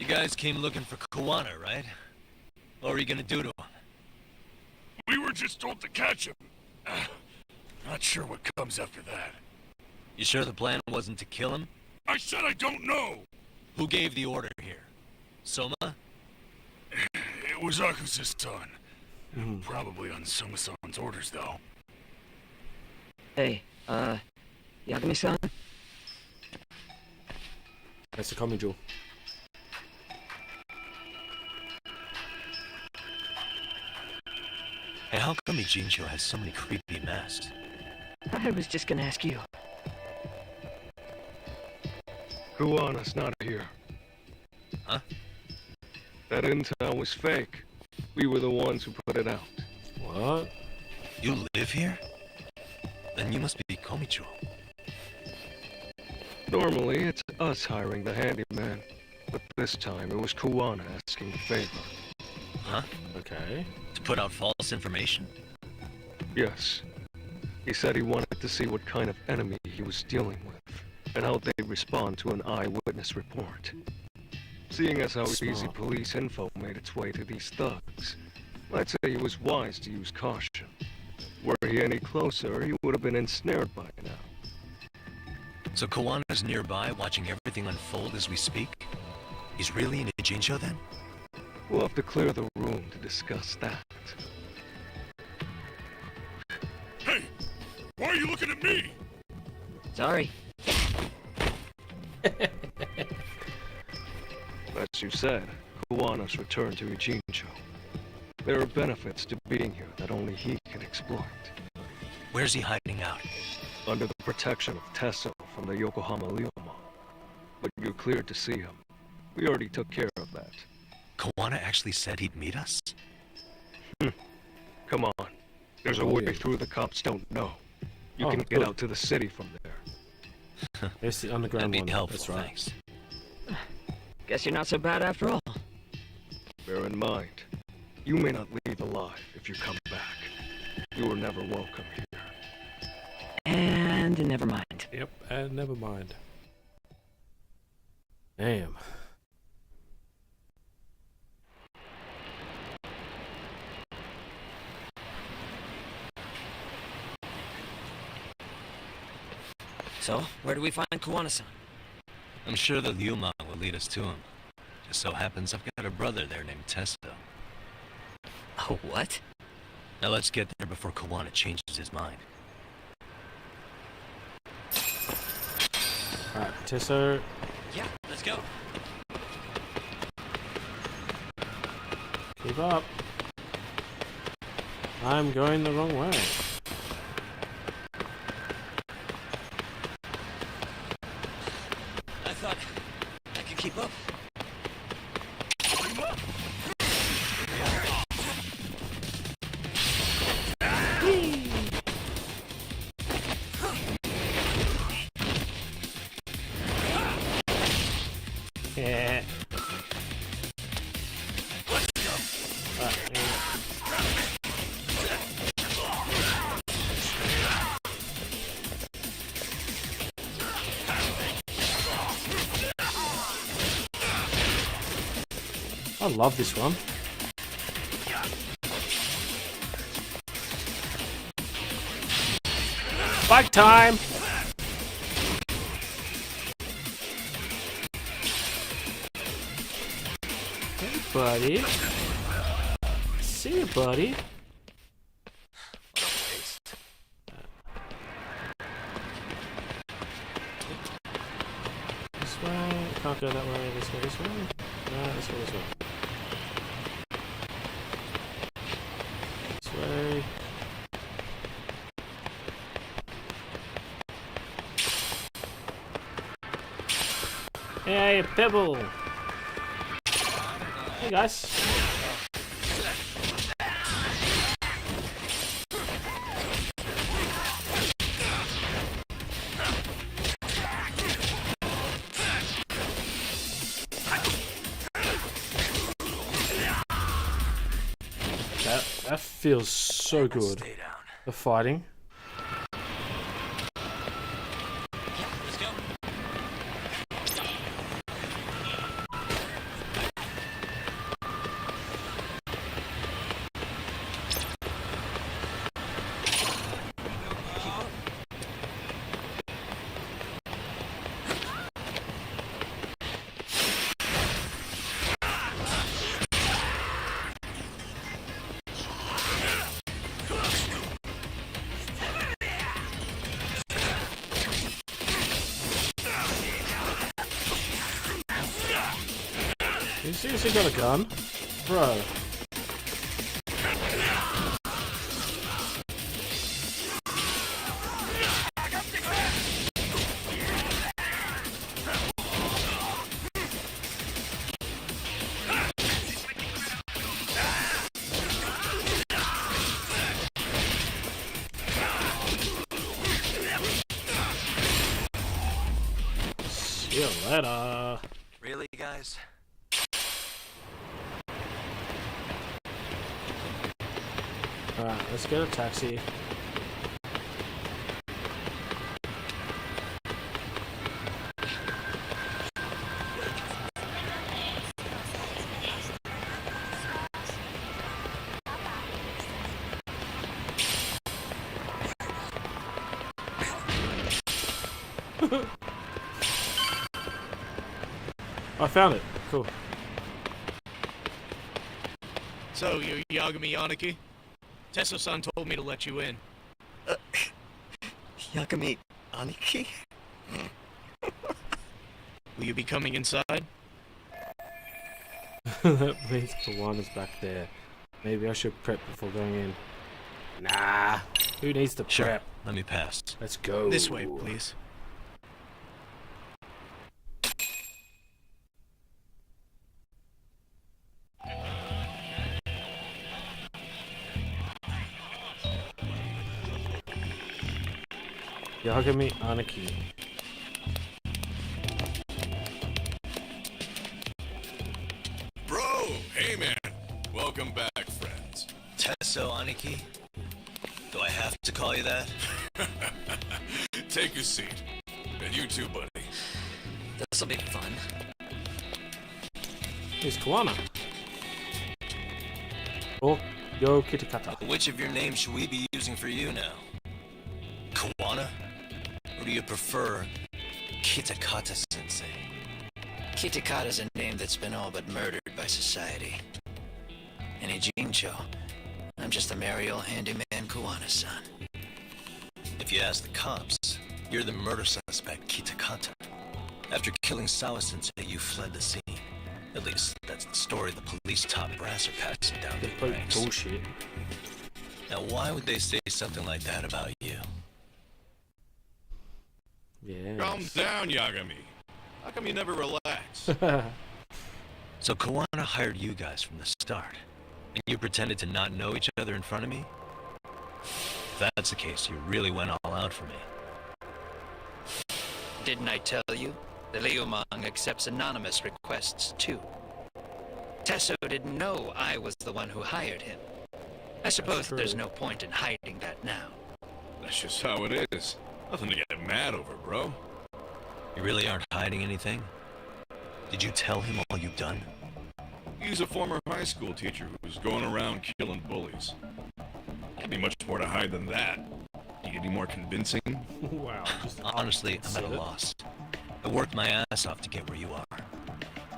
guys came looking for Kawana, right? What were you gonna do to him? We were just told to catch him. Not sure what comes after that. You sure the plan wasn't to kill him? I said I don't know. Who gave the order here? Soma? It was Akusa's son. Probably on Soma-san's orders, though. Hey, Yagami-san? That's the Komijou. Hey, how come Ijincho has so many creepy masks? I was just gonna ask you. Kuwana's not here. Huh? That intel was fake. We were the ones who put it out. What? You live here? Then you must be Komicho. Normally, it's us hiring the handyman. But this time, it was Kuwana asking the favor. Huh? Okay. To put out false information? Yes. He said he wanted to see what kind of enemy he was dealing with, and how they'd respond to an eyewitness report. Seeing as how easy Smart. police info made its way to these thugs, I'd say he was wise to use caution. Were he any closer, he would have been ensnared by now. So Kawana's nearby, watching everything unfold as we speak? He's really in Ijincho then? We'll have to clear the room to discuss that. Hey! Why are you looking at me? Sorry. As you said, Kuwana's returned to Ijincho. There are benefits to being here that only he can exploit. Where's he hiding out? Under the protection of Tesso from the Yokohama Ryoma. But you're cleared to see him. We already took care of that. Kawana actually said he'd meet us? Come on. There's a way through the cops don't know. You can get out to the city from there. It's the underground That'd one. be helpful, That's right. thanks. Guess you're not so bad after all. Bear in mind, you may not leave alive if you come back. You were never welcome here. And never mind. Yep, and never mind. Damn. So, where do we find Kuwana-san? I'm sure the Ryuma will lead us to him. Just so happens I've got a brother there named Tesso. Oh, what? Now let's get there before Kawana changes his mind. Alright, Tesso. Yeah, let's go. Keep up. I'm going the wrong way. I thought I could keep up. Yeah. I love this one. Fight time! Hey, buddy. See you, buddy. This way. Can't go that way. This way. This way. No, this way. This way. This way. Hey, Pebble! Hey guys. That feels so good. The fighting. You seriously got a gun? Bro. See you later. Really, guys? Alright, let's get a taxi. I found it. Cool. So, you're Yagami Yaniki? Tesso-san told me to let you in. Yagami Aniki? Will you be coming inside? That means Kawana's back there. Maybe I should prep before going in. Nah. Who needs to Sure. prep? Let me pass. Let's go. This way, please. Yagami Aniki. Bro! Hey, man. Welcome back, friends. Tesso Aniki? Do I have to call you that? Take a seat. And you too, buddy. This'll be fun. Here's Kawana. Oh, Yo Kitakata. Which of your names should we be using for you now? Kawana? Or do you prefer Kitakata-sensei? Kitakata's a name that's been all but murdered by society. And Ijincho, I'm just a merry old handyman Kawana-san. If you ask the cops, you're the murder suspect, Kitakata. After killing Sawa-sensei, you fled the scene. At least that's the story the police top brass are passing down to the Complete ranks. bullshit. Now, why would they say something like that about you? Yeah. Calm down, Yagami. How come you never relax? So Kawana hired you guys from the start, and you pretended to not know each other in front of me? If that's the case, you really went all out for me. Didn't I tell you? The Liu Mang accepts anonymous requests, too. Tesso didn't know I was the one who hired him. I suppose there's no point in hiding that now. That's just how it is. Nothing to get mad over, bro. You really aren't hiding anything? Did you tell him all you've done? He's a former high school teacher who's going around killing bullies. Can't be much more to hide than that. Need any more convincing? Wow. Honestly, I'm at a loss. I worked my ass off to get where you are.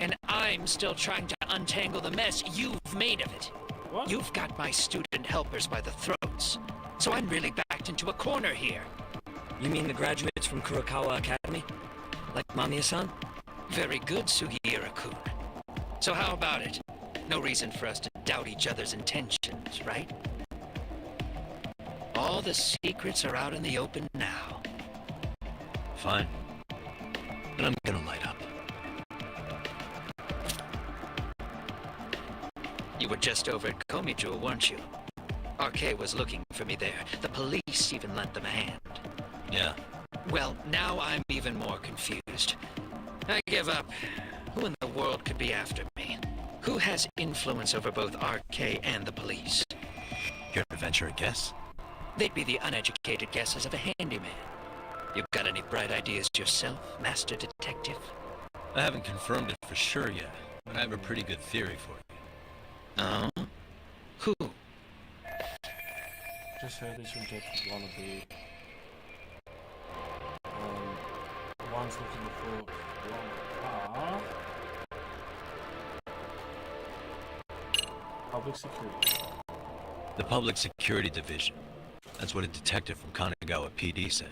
And I'm still trying to untangle the mess you've made of it. What? You've got my student helpers by the throats, so I'm really backed into a corner here. You mean the graduates from Kurokawa Academy? Like Mamiya-san? Very good, Sugiura-kun. So how about it? No reason for us to doubt each other's intentions, right? All the secrets are out in the open now. Fine. But I'm gonna light up. You were just over at Komijou, weren't you? RK was looking for me there. The police even lent them a hand. Yeah. Well, now I'm even more confused. I give up. Who in the world could be after me? Who has influence over both RK and the police? You're an adventurer guess? They'd be the uneducated guesses of a handyman. You got any bright ideas yourself, Master Detective? I haven't confirmed it for sure yet, but I have a pretty good theory for you. Oh? Who? Just heard this from one of the ones looking for one car. Public security. The Public Security Division. That's what a detective from Kanagawa PD said.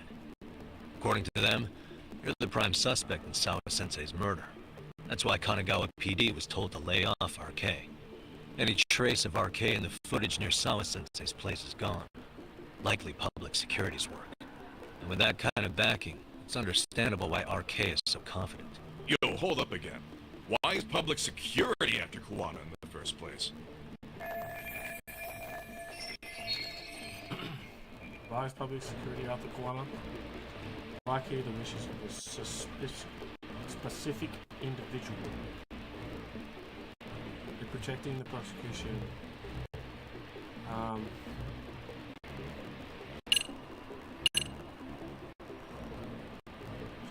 According to them, you're the prime suspect in Sawa-sensei's murder. That's why Kanagawa PD was told to lay off RK. Any trace of RK in the footage near Sawa-sensei's place is gone. Likely public security's work. And with that kind of backing, it's understandable why RK is so confident. Yo, hold up again. Why is public security after Kawana in the first place? Why is public security out the Kuala? Likely the wishes of a specific individual. They're protecting the prosecution.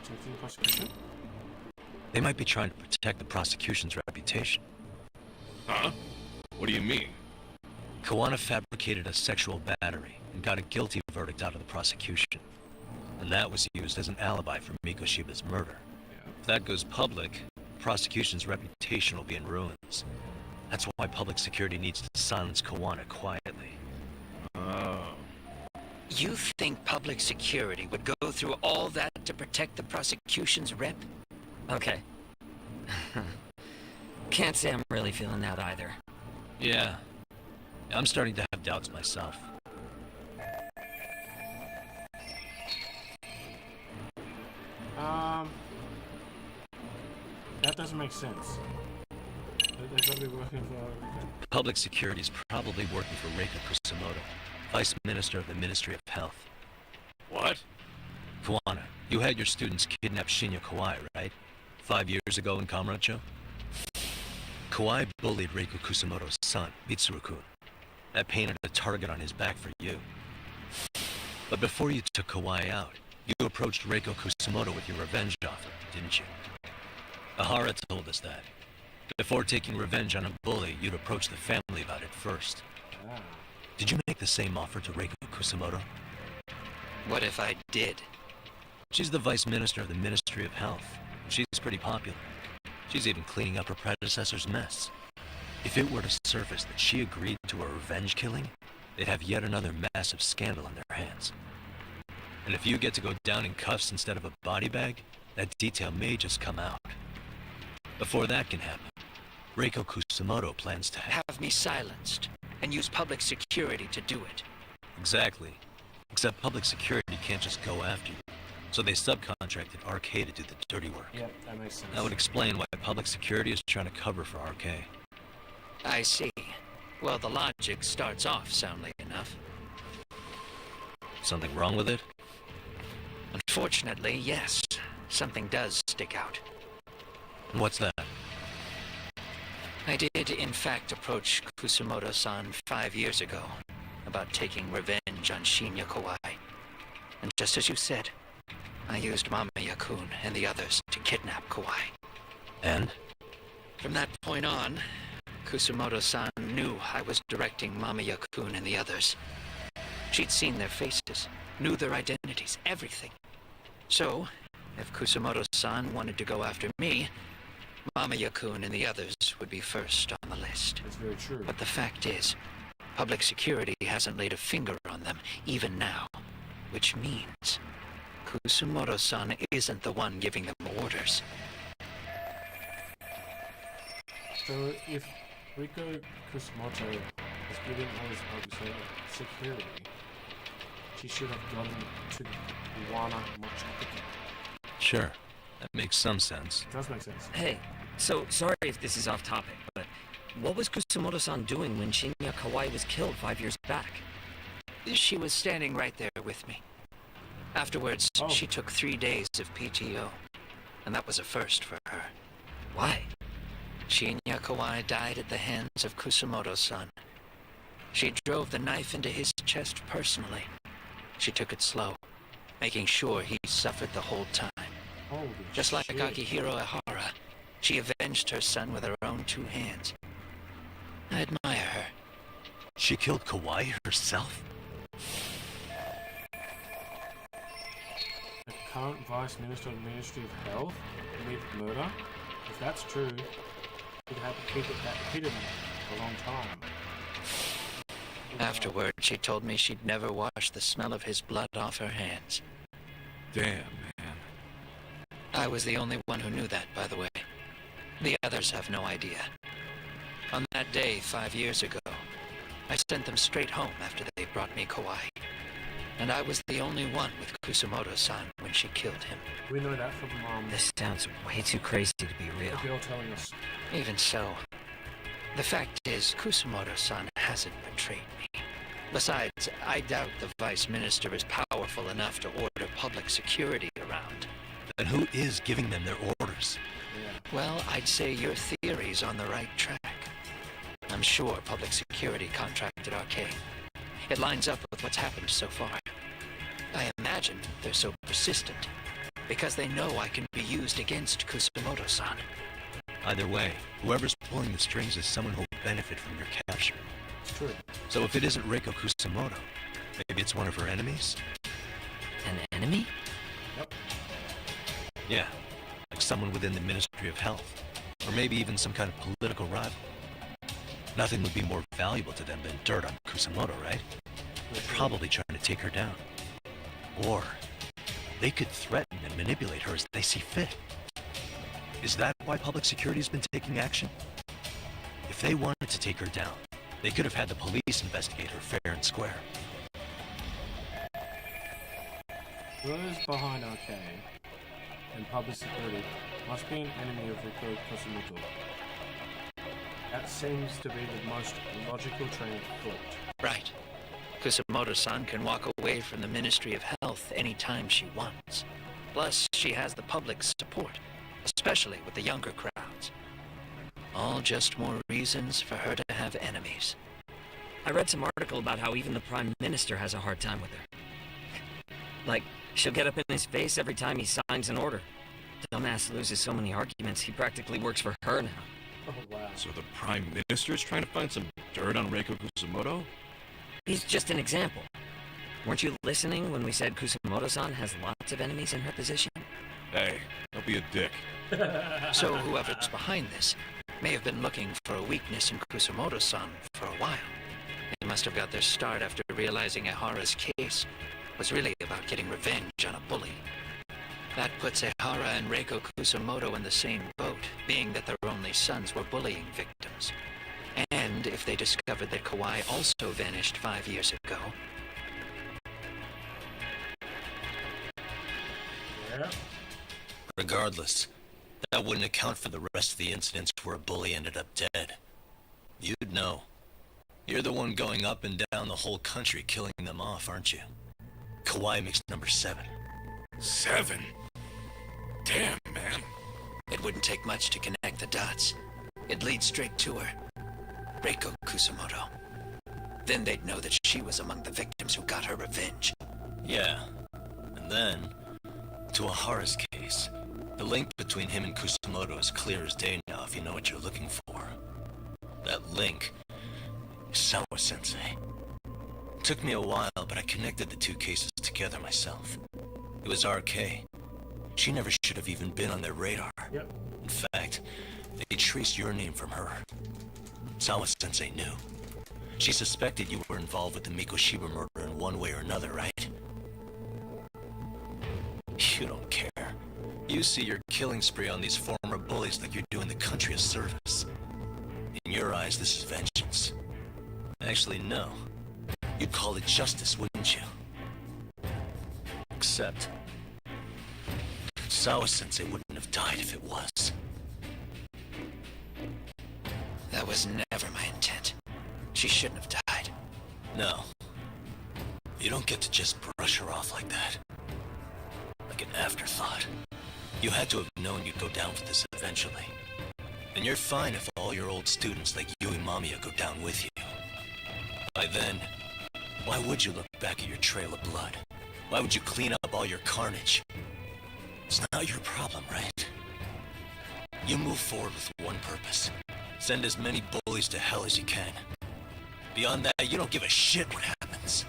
Protecting the prosecution? They might be trying to protect the prosecution's reputation. Huh? What do you mean? Kawana fabricated a sexual battery and got a guilty verdict out of the prosecution. And that was used as an alibi for Mikoshiba's murder. If that goes public, the prosecution's reputation will be in ruins. That's why public security needs to silence Kawana quietly. Oh. You think public security would go through all that to protect the prosecution's rep? Okay. Can't say I'm really feeling that either. Yeah. I'm starting to have doubts myself. That doesn't make sense. They're probably working for... Public security is probably working for Reiko Kusumoto, Vice Minister of the Ministry of Health. What? Kawana, you had your students kidnap Shinya Kawai, right? 5 years ago in Kamurocho? Kawai bullied Reiko Kusumoto's son, Mitsuru-kun. That painted a target on his back for you. But before you took Kawai out, you approached Reiko Kusumoto with your revenge offer, didn't you? Ahara told us that. Before taking revenge on a bully, you'd approach the family about it first. Did you make the same offer to Reiko Kusumoto? What if I did? She's the Vice Minister of the Ministry of Health, and she's pretty popular. She's even cleaning up her predecessor's mess. If it were to surface that she agreed to a revenge killing, they'd have yet another massive scandal on their hands. And if you get to go down in cuffs instead of a body bag, that detail may just come out. Before that can happen, Reiko Kusamoto plans to Have me silenced, and use public security to do it. Exactly. Except public security can't just go after you. So they subcontracted RK to do the dirty work. Yep, that makes sense. That would explain why public security is trying to cover for RK. I see. Well, the logic starts off soundly enough. Something wrong with it? Unfortunately, yes. Something does stick out. And what's that? I did, in fact, approach Kusamoto-san 5 years ago about taking revenge on Shinya Kawai. And just as you said, I used Mamiya-kun and the others to kidnap Kawai. And? From that point on, Kusamoto-san knew I was directing Mamiya-kun and the others. She'd seen their faces, knew their identities, everything. So, if Kusamoto-san wanted to go after me, Mamiya-kun and the others would be first on the list. That's very true. But the fact is, public security hasn't laid a finger on them, even now. Which means, Kusamoto-san isn't the one giving them orders. So if Reiko Kusamoto was giving orders public security, she should have gone to Iwana much quicker. Sure. That makes some sense. It does make sense. Hey, so sorry if this is off topic, but what was Kusamoto-san doing when Shinya Kawai was killed 5 years back? She was standing right there with me. Afterwards, Oh. she took 3 days of PTO, and that was a first for her. Why? Shinya Kawai died at the hands of Kusamoto-san. She drove the knife into his chest personally. She took it slow, making sure he suffered the whole time. Holy Just like shit. Akihiro Ehara, she avenged her son with her own 2 hands. I admire her. She killed Kawai herself? The current Vice Minister of the Ministry of Health committed murder? If that's true, we'd have to keep it that hidden for a long time. Afterward, she told me she'd never wash the smell of his blood off her hands. Damn, man. I was the only one who knew that, by the way. The others have no idea. On that day 5 years ago, I sent them straight home after they brought me Kawai. And I was the only one with Kusamoto-san when she killed him. We know that from This sounds way too crazy to be real. the girl telling us. Even so, the fact is, Kusamoto-san hasn't betrayed me. Besides, I doubt the Vice Minister is powerful enough to order public security around. Then who is giving them their orders? Well, I'd say your theory's on the right track. I'm sure public security contracted RK. It lines up with what's happened so far. I imagine they're so persistent because they know I can be used against Kusamoto-san. Either way, whoever's pulling the strings is someone who'll benefit from your capture. It's true. So if it isn't Reiko Kusamoto, maybe it's one of her enemies? An enemy? Yep. Yeah, like someone within the Ministry of Health. Or maybe even some kind of political rival. Nothing would be more valuable to them than dirt on Kusamoto, right? They're probably trying to take her down. Or they could threaten and manipulate her as they see fit. Is that why public security's been taking action? If they wanted to take her down, they could have had the police investigate her fair and square. Those behind RK and public security must be an enemy of Reiko Kusamoto. That seems to be the most logical train of thought. Right. Kusamoto-san can walk away from the Ministry of Health anytime she wants. Plus, she has the public's support, especially with the younger crowds. All just more reasons for her to have enemies. I read some article about how even the Prime Minister has a hard time with her. Like, she'll get up in his face every time he signs an order. Dumbass loses so many arguments, he practically works for her now. Oh, wow. So the Prime Minister's trying to find some dirt on Reiko Kusamoto? He's just an example. Weren't you listening when we said Kusamoto-san has lots of enemies in her position? Hey, don't be a dick. So whoever's behind this may have been looking for a weakness in Kusamoto-san for a while. They must have got their start after realizing Ehara's case was really about getting revenge on a bully. That puts Ehara and Reiko Kusamoto in the same boat, being that their only sons were bullying victims. And if they discovered that Kawhi also vanished 5 years ago... Yeah. Regardless, that wouldn't account for the rest of the incidents where a bully ended up dead. You'd know. You're the one going up and down the whole country killing them off, aren't you? Kawhi makes number 7. 7? Damn, man. It wouldn't take much to connect the dots. It'd lead straight to her. Reiko Kusamoto. Then they'd know that she was among the victims who got her revenge. Yeah. And then, to Ahara's case, the link between him and Kusamoto is clear as day now if you know what you're looking for. That link is Sawa-sensei. Took me a while, but I connected the two cases together myself. It was RK. She never should have even been on their radar. Yep. In fact, they traced your name from her. Sawa-sensei knew. She suspected you were involved with the Mikoshiba murder in one way or another, right? You don't care. You see your killing spree on these former bullies like you're doing the country a service. In your eyes, this is vengeance. Actually, no. You'd call it justice, wouldn't you? Except... Sawa-sensei wouldn't have died if it was. That was never my intent. She shouldn't have died. No. You don't get to just brush her off like that. Like an afterthought. You had to have known you'd go down for this eventually. And you're fine if all your old students like Yui Mamiya go down with you. By then, why would you look back at your trail of blood? Why would you clean up all your carnage? It's not your problem, right? You move forward with one purpose. Send as many bullies to hell as you can. Beyond that, you don't give a shit what happens.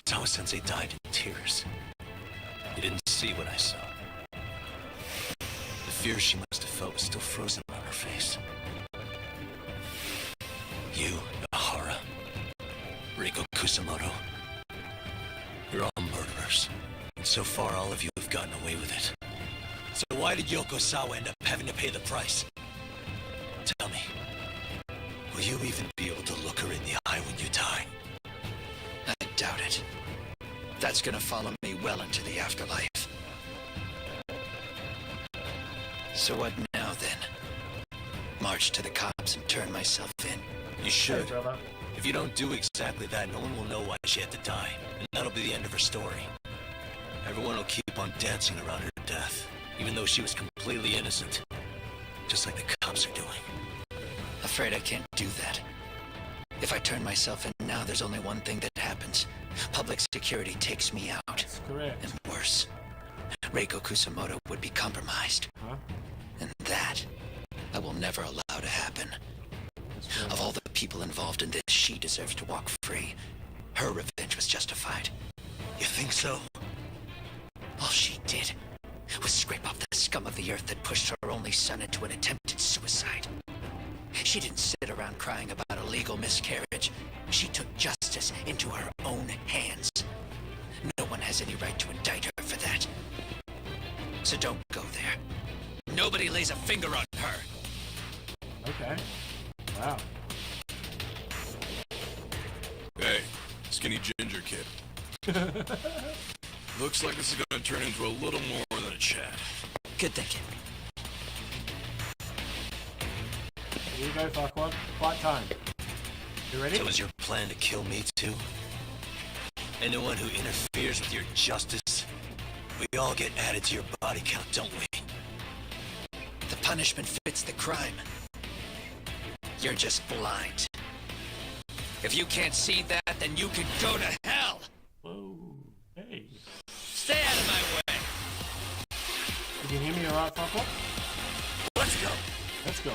Sawa-sensei died in tears. You didn't see what I saw. The fear she must have felt was still frozen on her face. You, Ahara, Reiko Kusamoto, you're all murderers. And so far, all of you have gotten away with it. So why did Yoko Sawa end up having to pay the price? Tell me, will you even be able to look her in the eye when you die? I doubt it. That's gonna follow me well into the afterlife. So what now, then? March to the cops and turn myself in? You should. If you don't do exactly that, no one will know why she had to die. And that'll be the end of her story. Everyone will keep on dancing around her death, even though she was completely innocent. Just like the cops are doing. Afraid I can't do that. If I turn myself in now, there's only one thing that happens. Public security takes me out. That's correct. And worse, Reiko Kusamoto would be compromised. Huh? And that, I will never allow to happen. Of all the people involved in this, she deserves to walk free. Her revenge was justified. You think so? All she did was scrape off the scum of the earth that pushed her only son into an attempted suicide. She didn't sit around crying about a legal miscarriage. She took justice into her own hands. No one has any right to indict her for that. So don't go there. Nobody lays a finger on her. Okay. Wow. Hey, skinny ginger kid. Looks like this is gonna turn into a little more than a chat. Good thinking. Here you go, Farquaad. Fight time. You ready? So is your plan to kill me too? Anyone who interferes with your justice, we all get added to your body count, don't we? The punishment fits the crime. You're just blind. If you can't see that, then you can go to hell! Whoa. Hey. Stay out of my way! Can you hear me alright, Farquaad? Let's go! Let's go.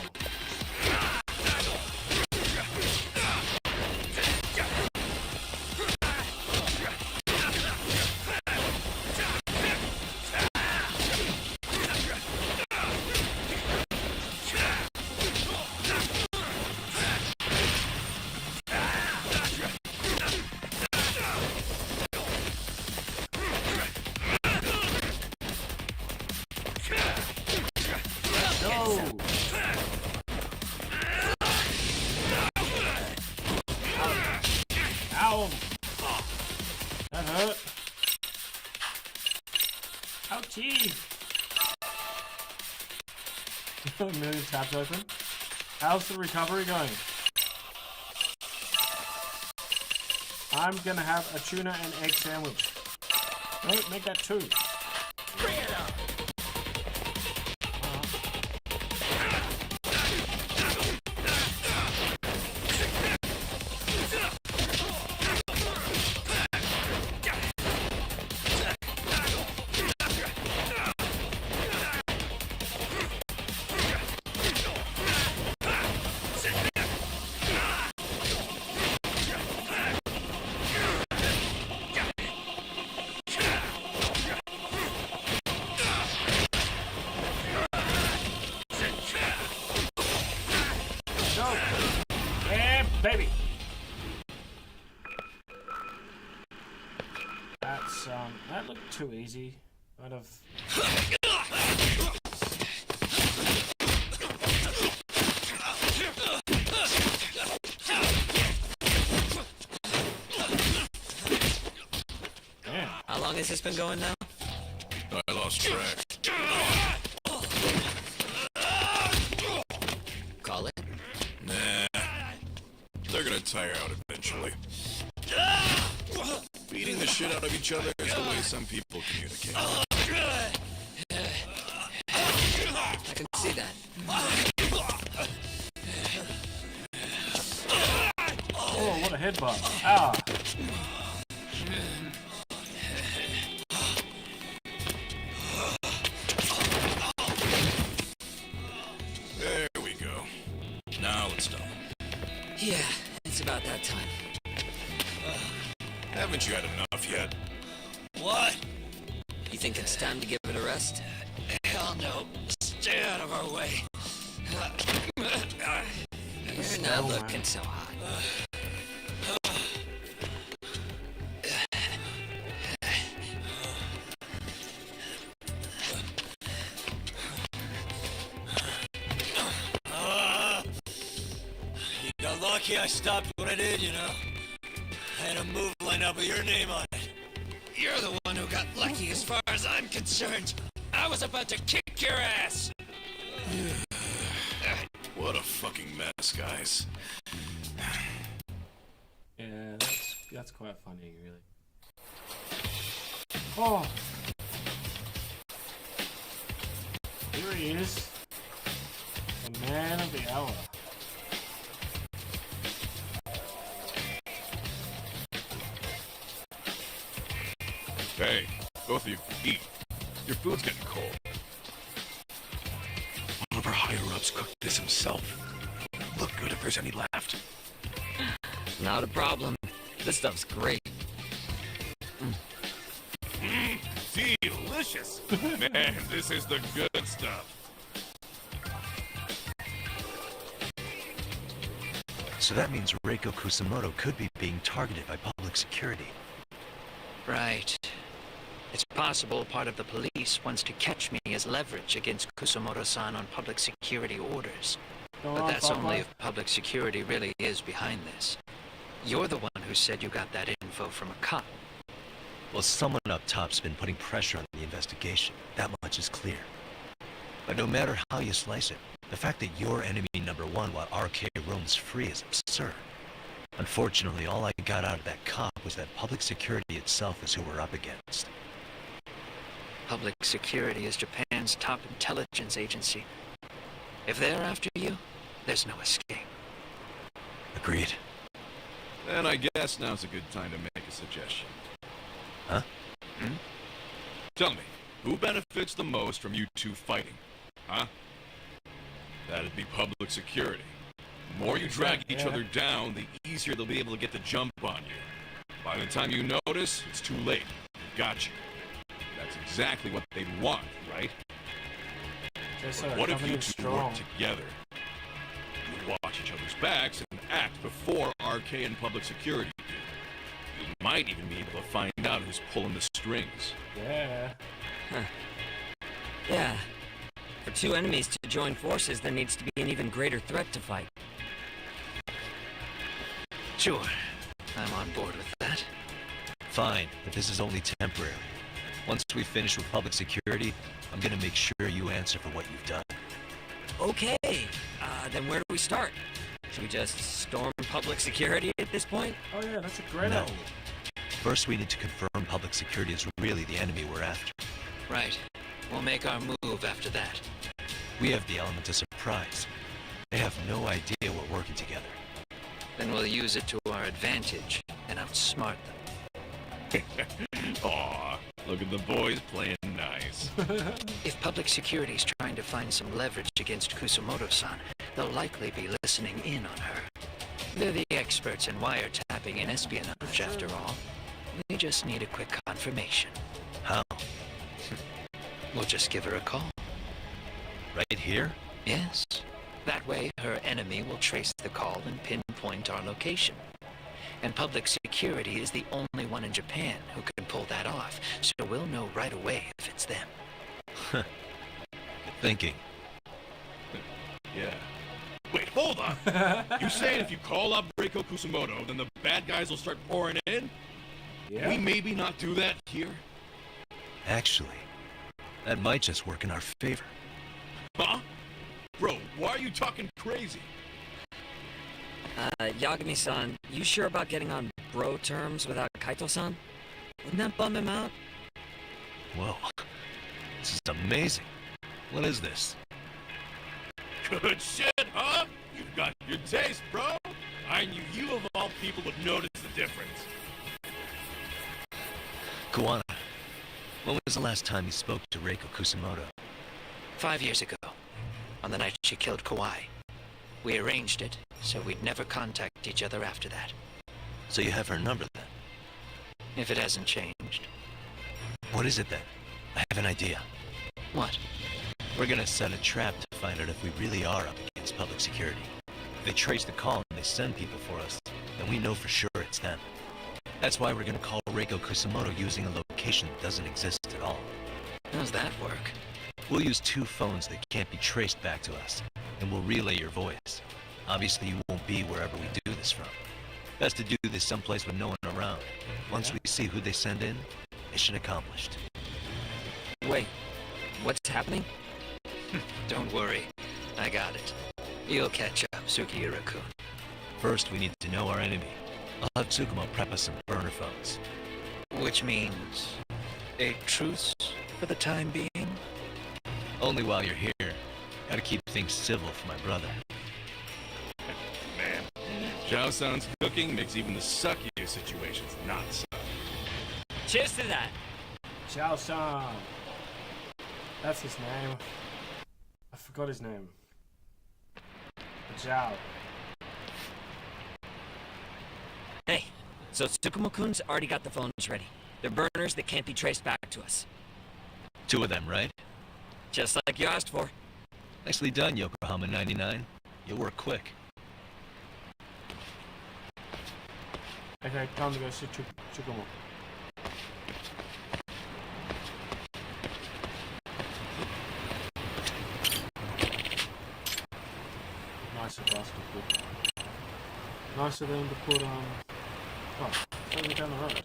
Ow! That hurt. Ouchie! Million tabs open. How's the recovery going? I'm gonna have a tuna and egg sandwich. No, make that 2. Bring it up! Baby. That's that looked too easy. I'd have. Damn. How long has this been going now? I lost track. Call it? Nah. They're gonna tire out eventually. Beating the shit out of each other is the way some people communicate. I can see that. Oh, what a headbutt. Ah. There we go. Now let's stop. Yeah, it's about that time. Haven't you had enough yet? What? You think it's time to give it a rest? Hell no. Stay out of our way. You're not looking so hot. You got lucky I stopped what I did, you know. I had a move lined up with your name on it. You're the one who got lucky as far as I'm concerned. I was about to kick your ass. What a fucking mess, guys. Yeah, that's quite funny, really. Oh. Here he is. The man of the hour. Hey, both of you, eat. Your food's getting cold. One of our higher-ups cooked this himself. Look good if there's any left. Not a problem. This stuff's great. Delicious! Man, this is the good stuff. So that means Reiko Kusamoto could be being targeted by public security. Right. It's possible part of the police wants to catch me as leverage against Kusamoto-san on public security orders. But that's only if public security really is behind this. You're the one who said you got that info from a cop. Well, someone up top's been putting pressure on the investigation. That much is clear. But no matter how you slice it, the fact that you're enemy number one while RK roams free is absurd. Unfortunately, all I got out of that cop was that public security itself is who we're up against. Public security is Japan's top intelligence agency. If they're after you, there's no escape. Agreed. Then I guess now's a good time to make a suggestion. Huh? Tell me, who benefits the most from you two fighting? Huh? That'd be public security. The more you drag each other down, the easier they'll be able to get the jump on you. By the time you notice, it's too late. Got you. That's exactly what they want, right? But what if you two work together? You watch each other's backs and act before RK and public security do. You might even be able to find out who's pulling the strings. Yeah. Huh. Yeah. For two enemies to join forces, there needs to be an even greater threat to fight. Sure. I'm on board with that. Fine, but this is only temporary. Once we finish with public security, I'm gonna make sure you answer for what you've done. Okay, then where do we start? Should we just storm public security at this point? Oh yeah, that's a great No. idea. First, we need to confirm public security is really the enemy we're after. Right. We'll make our move after that. We have the element of surprise. They have no idea we're working together. Then we'll use it to our advantage and outsmart them. Aw, look at the boys playing nice. If public security's trying to find some leverage against Kusumoto-san, they'll likely be listening in on her. They're the experts in wiretapping and espionage, after all. We just need a quick confirmation. How? We'll just give her a call. Right here? Yes. That way, her enemy will trace the call and pinpoint our location. And public security is the only one in Japan who can pull that off, so we'll know right away if it's them. Good thinking. Yeah. Wait, hold on. You saying if you call up Reiko Kusumoto, then the bad guys will start pouring in? Yeah. Can we maybe not do that here? Actually, that might just work in our favor. Huh? Bro, why are you talking crazy? Yagami-san, you sure about getting on bro terms without Kaito-san? Wouldn't that bum him out? Whoa. This is amazing. What is this? Good shit, huh? You've got good taste, bro. I knew you of all people would notice the difference. Kuwana, when was the last time you spoke to Reiko Kusumoto? 5 years ago, on the night she killed Kawai. We arranged it, so we'd never contact each other after that. So you have her number then? If it hasn't changed. What is it then? I have an idea. What? We're gonna set a trap to find out if we really are up against public security. If they trace the call and they send people for us, then we know for sure it's them. That's why we're gonna call Reiko Kusumoto using a location that doesn't exist at all. How's that work? We'll use 2 phones that can't be traced back to us, and we'll relay your voice. Obviously, you won't be wherever we do this from. Best to do this someplace with no one around. Once we see who they send in, mission accomplished. Wait, what's happening? Don't worry. I got it. You'll catch up, Sugiura-kun. First, we need to know our enemy. I'll have Tsukumo prep us some burner phones. Which means a truce for the time being? Only while you're here. Gotta keep things civil for my brother. Man, Zhao-san's cooking makes even the suckiest situations not suck. Cheers to that! Zhao-san. That's his name. I forgot his name. Zhao. Hey, so Tsukumo-kun's already got the phones ready. They're burners that can't be traced back to us. 2 of them, right? Just like you asked for. Nicely done, Yokohama 99. You'll work quick. Okay, time to go see Tsukumo. Nicer basketball. Nicer than to put oh, further down the road.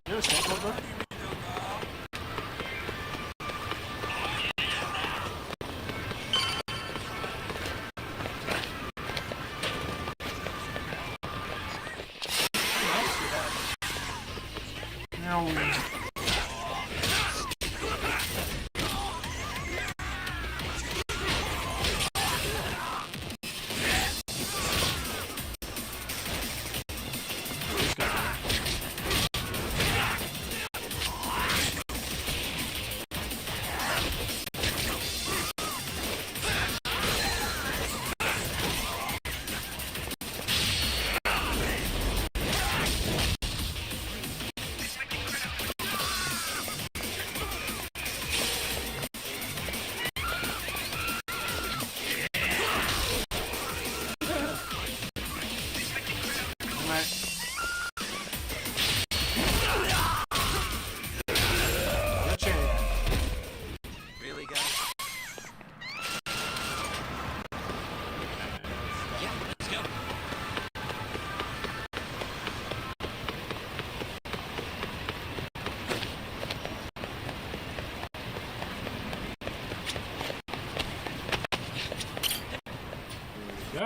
You know skateboard, bro?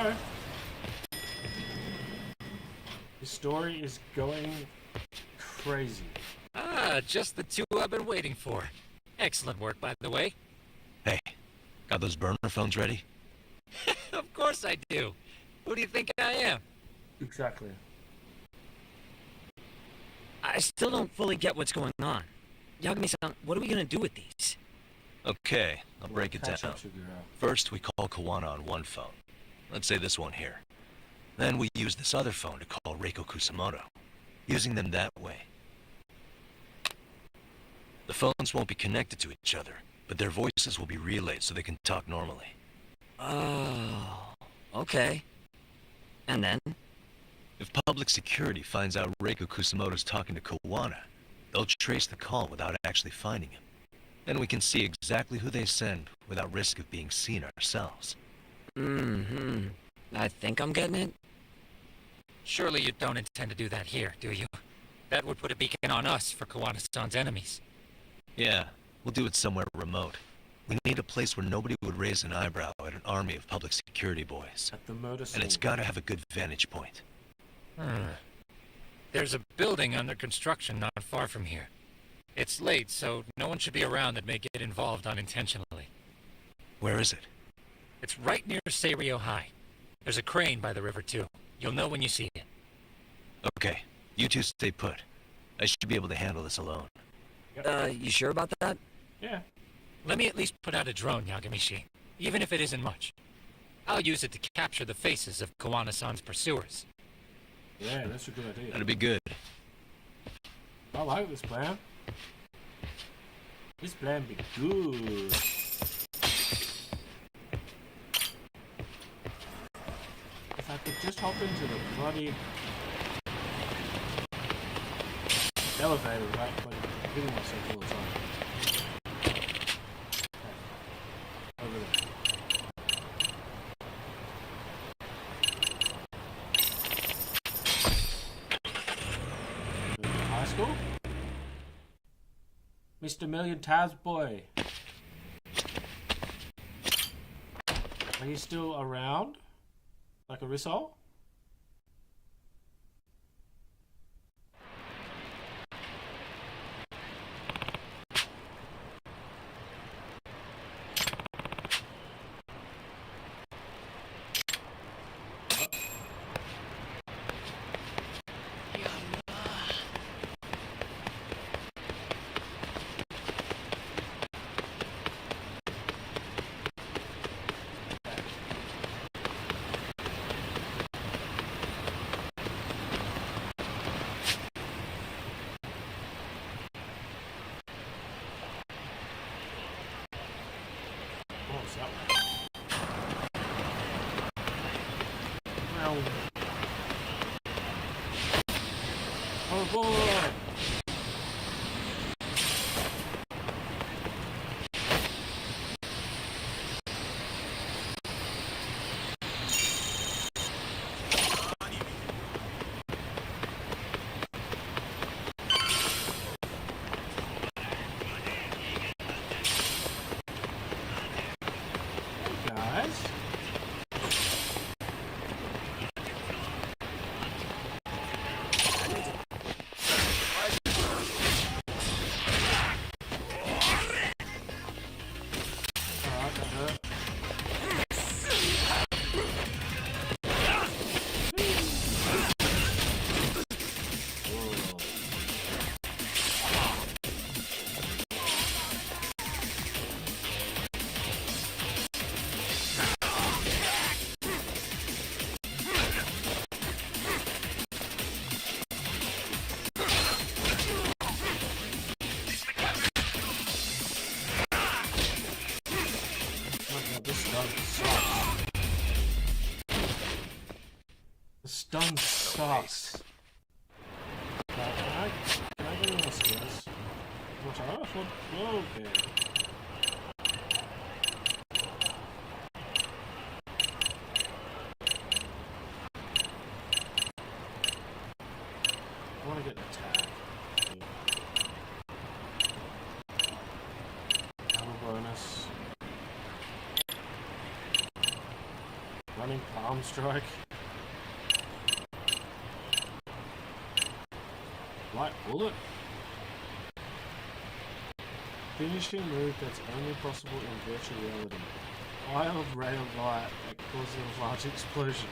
go. This story is going crazy. Ah, just the two I've been waiting for. Excellent work, by the way. Hey, got those burner phones ready? Of course I do. Who do you think I am? Exactly. I still don't fully get what's going on. Yagami-san, what are we gonna do with these? Okay, I'll break it Catch down. up, Suguro. First, we call Kawana on one phone. Let's say this one here. Then we use this other phone to call Reiko Kusamoto, using them that way. The phones won't be connected to each other, but their voices will be relayed so they can talk normally. Oh, okay. And then? If public security finds out Reiko Kusamoto's talking to Kawana, they'll trace the call without actually finding him. Then we can see exactly who they send without risk of being seen ourselves. Mm-hmm. I think I'm getting it. Surely you don't intend to do that here, do you? That would put a beacon on us for Kawana-san's enemies. Yeah, we'll do it somewhere remote. We need a place where nobody would raise an eyebrow at an army of public security boys. At the murder scene. And it's gotta have a good vantage point. There's a building under construction not far from here. It's late, so no one should be around that may get involved unintentionally. Where is it? It's right near Seirio High. There's a crane by the river, too. You'll know when you see it. Okay, you two stay put. I should be able to handle this alone. You sure about that? Yeah. Let me at least put out a drone, Yagamishi, even if it isn't much. I'll use it to capture the faces of Kawana-san's pursuers. Yeah, that's a good idea. That'd be good. I like this plan. This plan be good. If I could just hop into the bloody elevator without hitting myself all the time. Okay. Over there. High school? Mr. Million Tabs Boy. Are you still around? Like a Risol? Oh boy! Hey guys. The stun sucks. Can I get on the stairs? Watch out, okay. I want to get an attack. Have a bonus. Running past. Arm strike. Light bullet. Finishing move that's only possible in virtual reality. Wild ray of light that causes a large explosion.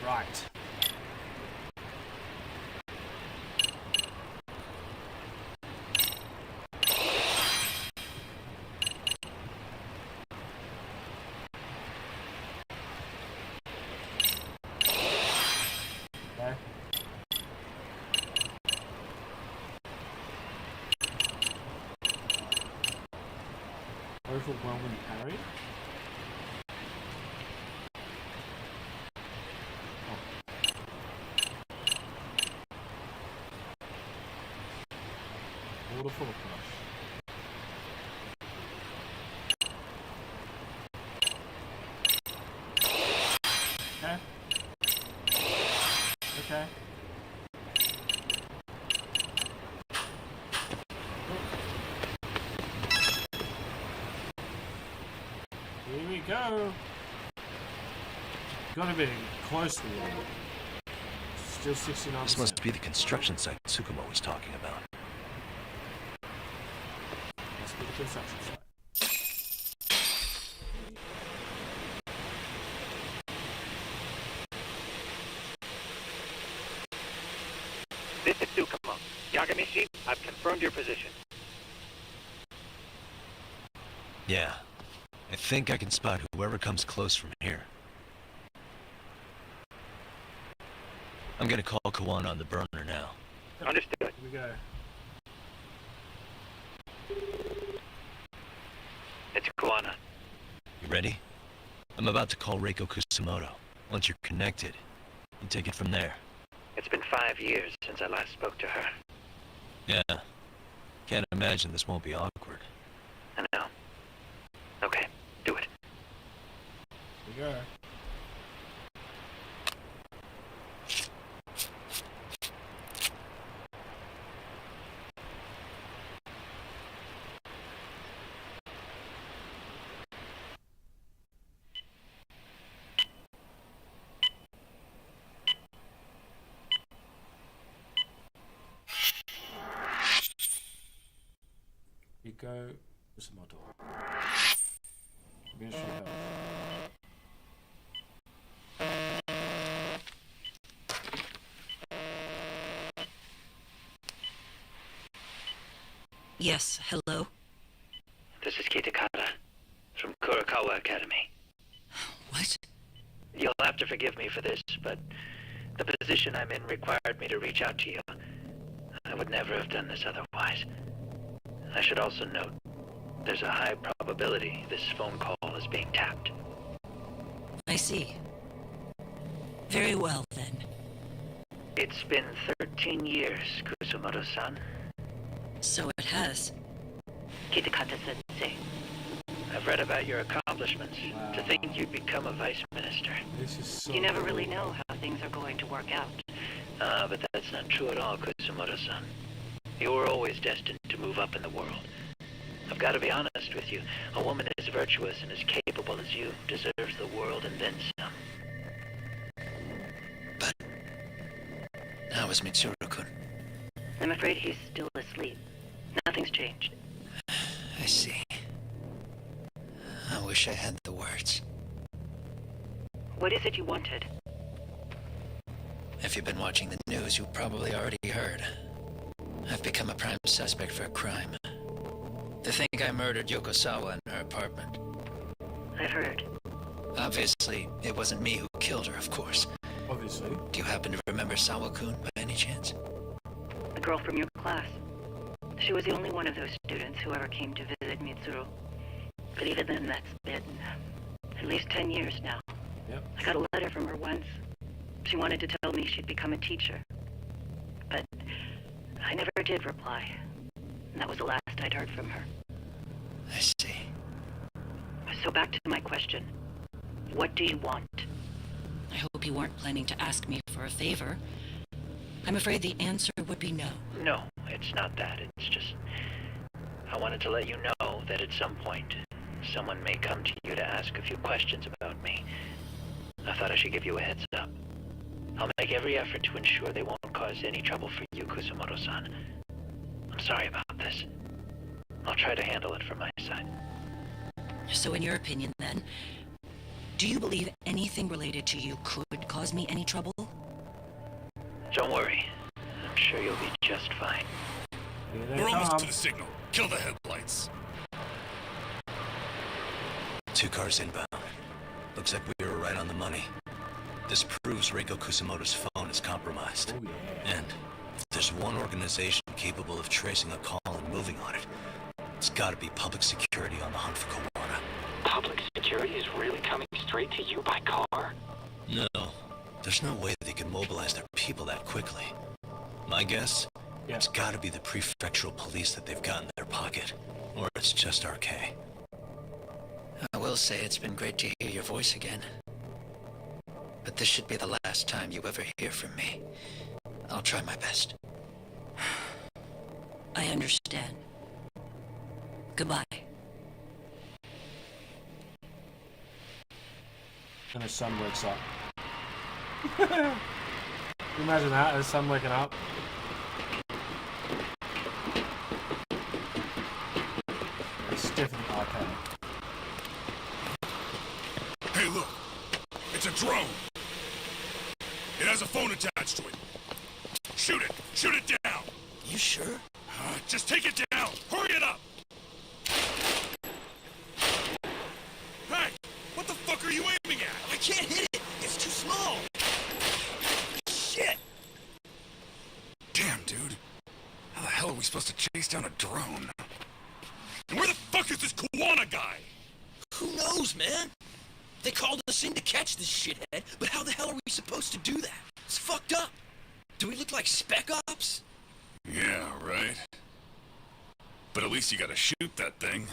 Right. Okay. Overwhelming parry. Waterfall crush. Okay. Okay. Here we go. Gotta be close to it. Still 69%. This must be the construction site Tsukumo was talking about. Must be the construction site. This is Tsukumo. Yagamishi, I've confirmed your position. Yeah. I think I can spot whoever comes close from here. I'm gonna call Kawana on the burner now. Understood. Here we go. It's Kawana. You ready? I'm about to call Reiko Kusumoto. Once you're connected, you take it from there. It's been 5 years since I last spoke to her. Yeah. Can't imagine this won't be awkward. I know. Okay, do it. Here we go. Reiko Kusumoto. Ministry of Health. Yes, hello? This is Kitakata from Kurakawa Academy. What? You'll have to forgive me for this, but the position I'm in required me to reach out to you. I would never have done this otherwise. I should also note, there's a high probability this phone call is being tapped. I see. Very well, then. It's been 13 years, Kusumoto-san. So it has. Kitakata-sensei. I've read about your accomplishments. Wow. To think you'd become a vice minister. This is so You never cool. really know how things are going to work out. But that's not true at all, Kusumoto-san. You were always destined to move up in the world. I've got to be honest with you. A woman as virtuous and as capable as you deserves the world and then some. But how is Mitsuru-kun? I'm afraid he's still asleep. Nothing's changed. I see. I wish I had the words. What is it you wanted? If you've been watching the news, you probably already heard. I've become a prime suspect for a crime. They think I murdered Yokosawa in her apartment. I've heard. Obviously, it wasn't me who killed her, of course. Obviously. Do you happen to remember Sawa-kun by any chance? The girl from your class. She was the only one of those students who ever came to visit Mitsuru. But even then, that's been at least 10 years now. Yep. I got a letter from her once. She wanted to tell me she'd become a teacher. But I never did reply. And that was the last I'd heard from her. I see. So back to my question. What do you want? I hope you weren't planning to ask me for a favor. I'm afraid the answer would be no. No, it's not that. It's just... I wanted to let you know that at some point, someone may come to you to ask a few questions about me. I thought I should give you a heads up. I'll make every effort to ensure they won't cause any trouble for you, Kusumoto-san. I'm sorry about this. I'll try to handle it from my side. So in your opinion, then, do you believe anything related to you could cause me any trouble? Don't worry. I'm sure you'll be just fine. We're almost to the signal. Kill the headlights. 2 cars inbound. Looks like we were right on the money. This proves Reiko Kusumoto's phone is compromised. Oh, yeah. And if there's one organization capable of tracing a call and moving on it, it's gotta be public security on the hunt for Kawana. Public security is really coming straight to you by car? No. There's no way they can mobilize their people that quickly. My guess? Yeah. It's gotta be the prefectural police that they've got in their pocket. Or it's just RK. I will say it's been great to hear your voice again. But this should be the last time you ever hear from me. I'll try my best. I understand. Goodbye. And the sun wakes up. Can you imagine that? The sun waking up. It's definitely arcade. Hey, look. It's a drone. It has a phone attached to it. Shoot it. Shoot it down. You sure? Just take it down. Hurry it up. Hey, what the fuck are you aiming at? I can't hit it. It's too small. Shit. Damn, dude. How the hell are we supposed to chase down a drone? And where the fuck is this Kawana guy? Who knows, man? They called us in to catch this shithead, but how the hell are we supposed to do that? It's fucked up. Do we look like Spec Ops? Yeah, right. But at least you gotta shoot that thing.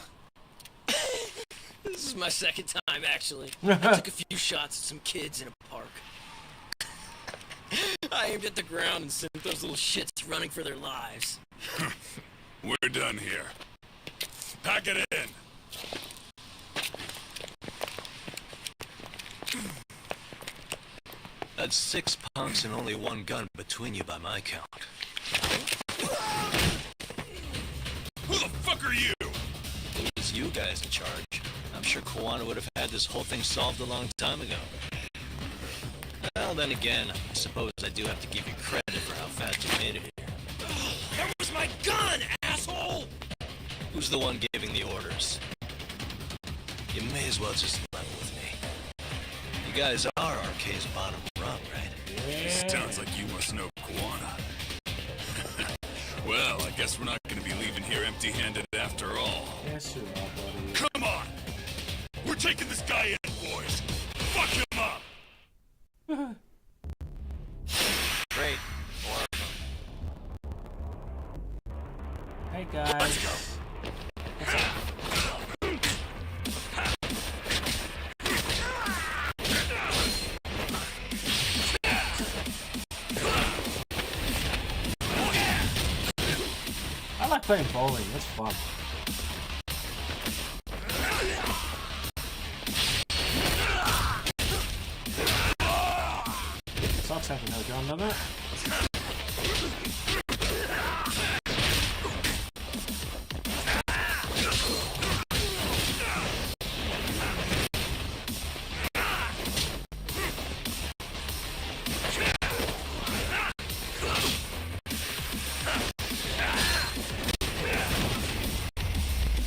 This is my second time, actually. I took a few shots at some kids in a park. I aimed at the ground and sent those little shits running for their lives. We're done here. Pack it in. That's 6 punks and only 1 gun between you by my count. Who the fuck are you? It was you guys in charge. I'm sure Kawana would have had this whole thing solved a long time ago. Well, then again, I suppose I do have to give you credit for how fast you made it here. That was my gun, asshole! Who's the one giving the orders? You may as well just level with me. You guys are RK's bottom rung, right? Sounds like you must know Kawana. Well, I guess we're not gonna be leaving here empty-handed after all. Yes, you are, buddy. Come on! We're taking this guy in, boys! Fuck him up! Great. Hey, guys. Let's go! I like playing bowling. That's fun. Sucks having no gun, doesn't it?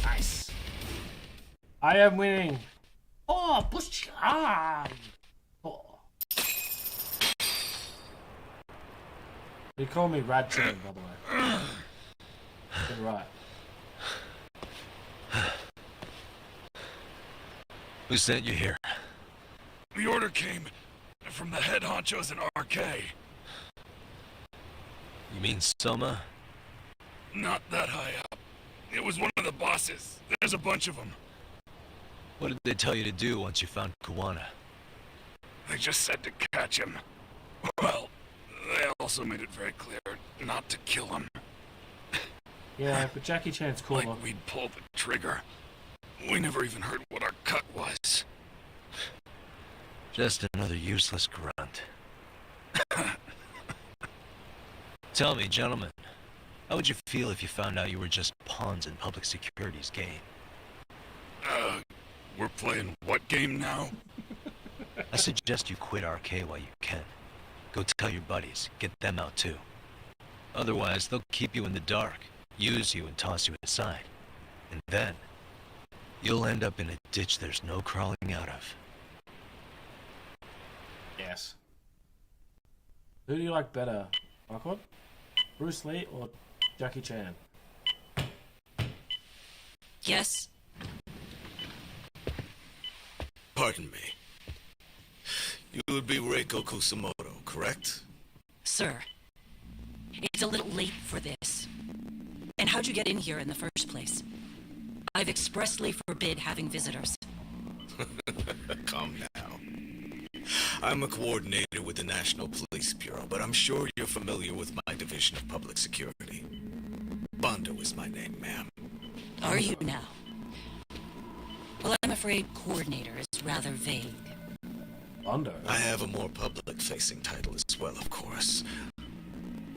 Nice. I am winning. Oh, push on. Oh. They call me Radchin, by the way. You're right. Who sent you here? The order came from the head honchos in RK. You mean Soma? Not that high up. It was one of the bosses. There's a bunch of them. What did they tell you to do once you found Kawana? They just said to catch him. Well, they also made it very clear not to kill him. Yeah, but Jackie Chan's cooler. Like we'd pull the trigger. We never even heard what our cut was. Just another useless grunt. Tell me, gentlemen, how would you feel if you found out you were just pawns in public security's game? We're playing what game now? I suggest you quit RK while you can. Go tell your buddies, get them out too. Otherwise, they'll keep you in the dark, use you and toss you aside. And then, you'll end up in a ditch there's no crawling out of. Yes. Who do you like better, Michael? Bruce Lee or Jackie Chan? Yes? Pardon me. You would be Reiko Kusamoto, correct? Sir, it's a little late for this. And how'd you get in here in the first place? I've expressly forbid having visitors. Calm down. I'm a coordinator with the National Police Bureau, but I'm sure you're familiar with my Division of Public Security. Bondo is my name, ma'am. Are you now? Well, I'm afraid coordinator is rather vague. Bondo? I have a more public-facing title as well, of course.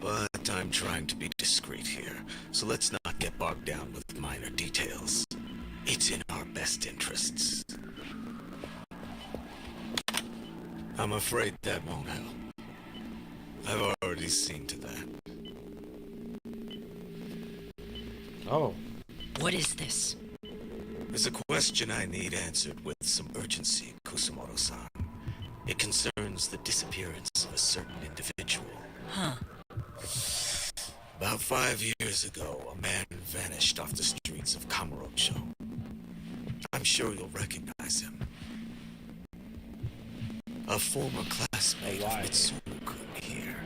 But I'm trying to be discreet here, so let's not get bogged down with minor details. It's in our best interests. I'm afraid that won't help. I've already seen to that. Oh. What is this? There's a question I need answered with some urgency, Kusamoto-san. It concerns the disappearance of a certain individual. Huh. About 5 years ago, a man vanished off the streets of Kamurocho. I'm sure you'll recognize him. A former classmate of Mitsuru-kun here,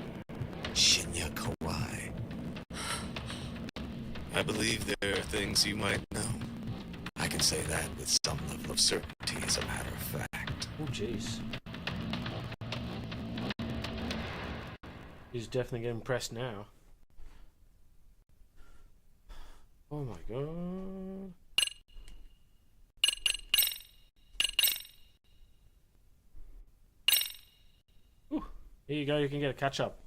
Shinya Kawai. I believe there are things you might know. I can say that with some level of certainty, as a matter of fact. Oh, jeez. He's definitely getting pressed now. Oh my god. Ooh, here you go, you can get a catch up.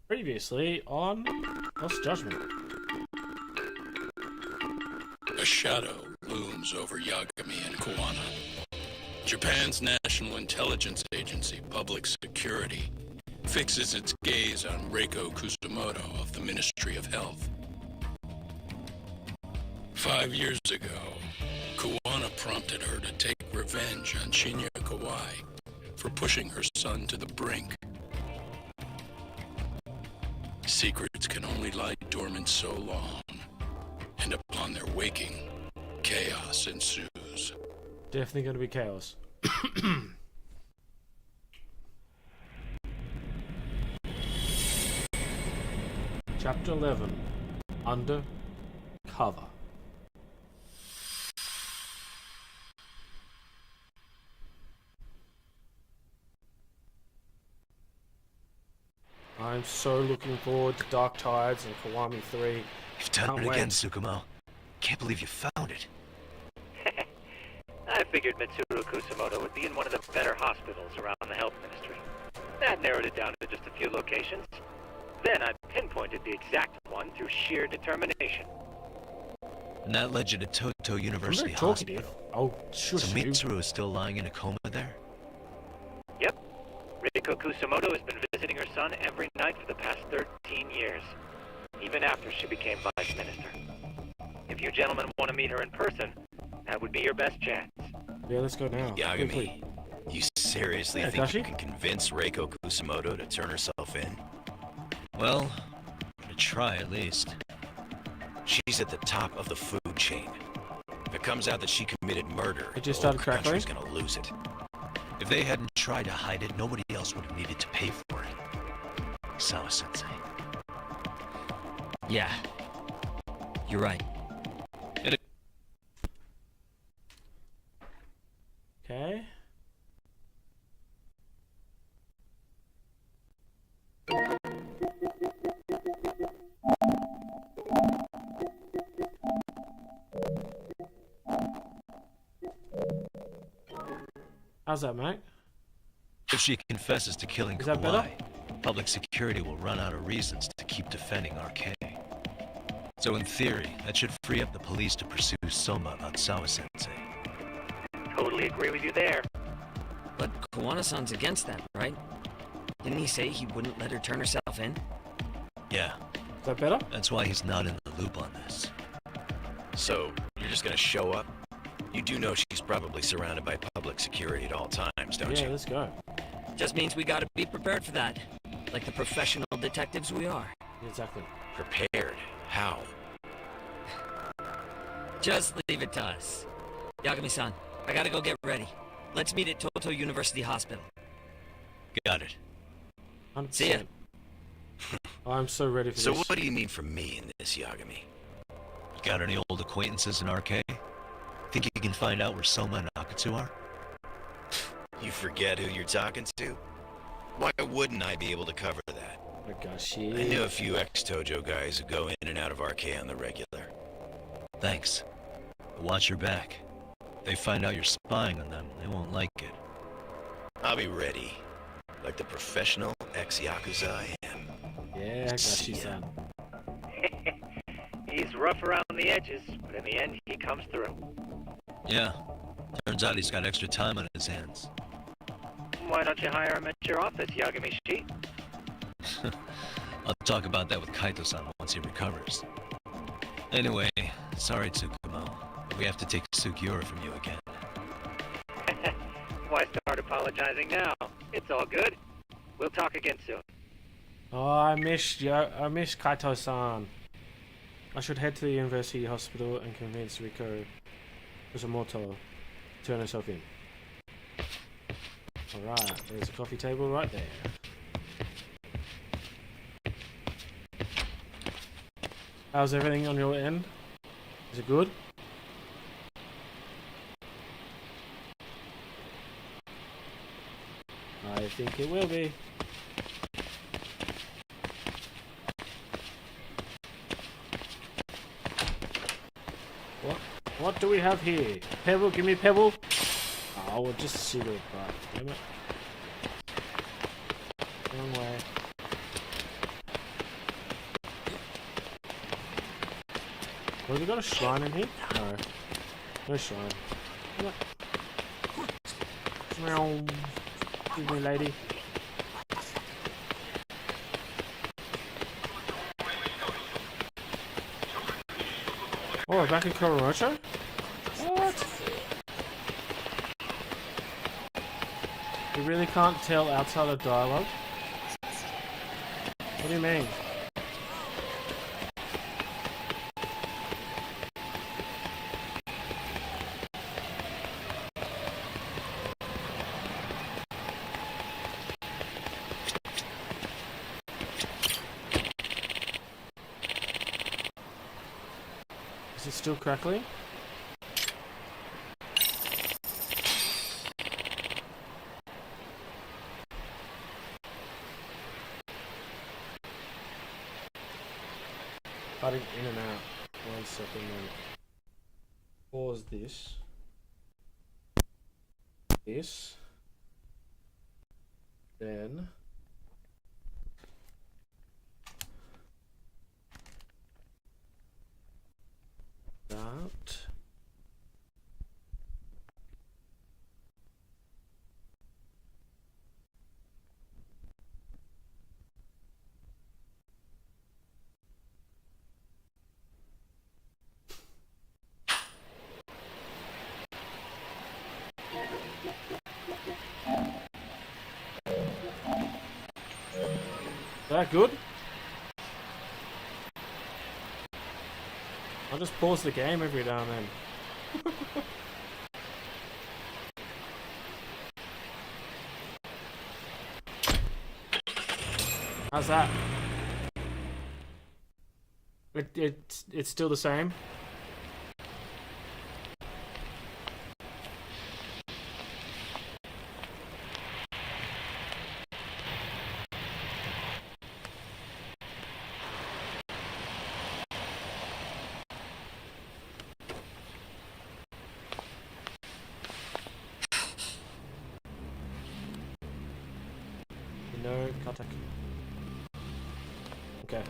Previously on Lost Judgment. A shadow looms over Yagami and Kawana. Japan's National Intelligence Agency, Public Security, fixes its gaze on Reiko Kusamoto of the Ministry of Health. 5 years ago, Kawana prompted her to take revenge on Shinya Kawai for pushing her son to the brink. Secrets can only lie dormant so long, and upon their waking, chaos ensues. Definitely going to be chaos. Chapter 11. Under Cover. I'm so looking forward to Dark Tides and Kiwami 3. You've done it again, Tsukumo. Can't believe you found it. I figured Mitsuru Kusamoto would be in one of the better hospitals around the health ministry. That narrowed it down to just a few locations. Then I pinpointed the exact one through sheer determination. And that led you to Toto University Hospital. Oh, sure. So Mitsuru is still lying in a coma there? Yep. Reiko Kusamoto has been visiting her son every night for the past 13 years, even after she became vice minister. If you gentlemen want to meet her in person, that would be your best chance. Yeah, let's go now. Yagami, you seriously think Akashi? you can convince Reiko Kusamoto to turn herself in? Well, I'm gonna try at least. She's at the top of the food chain. If it comes out that she committed murder, It just the whole started country's crackling? gonna lose it. If they hadn't tried to hide it, nobody else would have needed to pay for it. Sawa-sensei. Yeah. You're right. Okay. How's that, mate? If she confesses to killing Is that better? Kawhi, public security will run out of reasons to keep defending RK. So in theory, that should free up the police to pursue Soma about Sawa-sensei. Totally agree with you there. But Kawana-san's against that, right? Didn't he say he wouldn't let her turn herself in? Yeah. Is that better? That's why he's not in the loop on this. So, you're just gonna show up? You do know she's probably surrounded by public security at all times, don't Yeah, you? let's go. Just means we gotta be prepared for that. Like the professional detectives we are. Exactly. Prepared? How? Just leave it to us. Yagami-san, I gotta go get ready. Let's meet at Toto University Hospital. Got it. 100%. See ya. I'm so ready for So this. what do you need from me in this, Yagami? Got any old acquaintances in RK? Think you can find out where Soma and Akatsu are? You forget who you're talking to? Why wouldn't I be able to cover that? Oh my gosh, shit. I knew a few ex-Tojo guys who go in and out of RK on the regular. Thanks. But watch your back. If they find out you're spying on them, they won't like it. I'll be ready. Like the professional ex-Yakuza I am. Yeah, I got you, son. He's rough around the edges, but in the end, he comes through. Yeah. Turns out he's got extra time on his hands. Why don't you hire him at your office, Yagami-shi? I'll talk about that with Kaito-san once he recovers. Anyway, sorry Tsukumo, but we have to take Sugiura from you again. Why start apologizing now? It's all good. We'll talk again soon. Oh, I miss Kaito-san. I should head to the university hospital and convince Riko Kusamoto to turn herself in. Alright, there's a coffee table right there. How's everything on your end? Is it good? I think it will be. What do we have here? Pebble, give me Pebble. Oh, we'll just see real quick. Damn it. Wrong way. Have we got a shrine in here? No. No shrine. Come on. Meow. Give me, lady. Oh, we're back in Kamurocho? What? You really can't tell outside of dialogue? What do you mean? Is it still crackling? Cutting in and out. 1 second then. Pause this. This. Then. That. That good? I'll just pause the game every now and then. How's that? It's still the same? No, contact. Okay.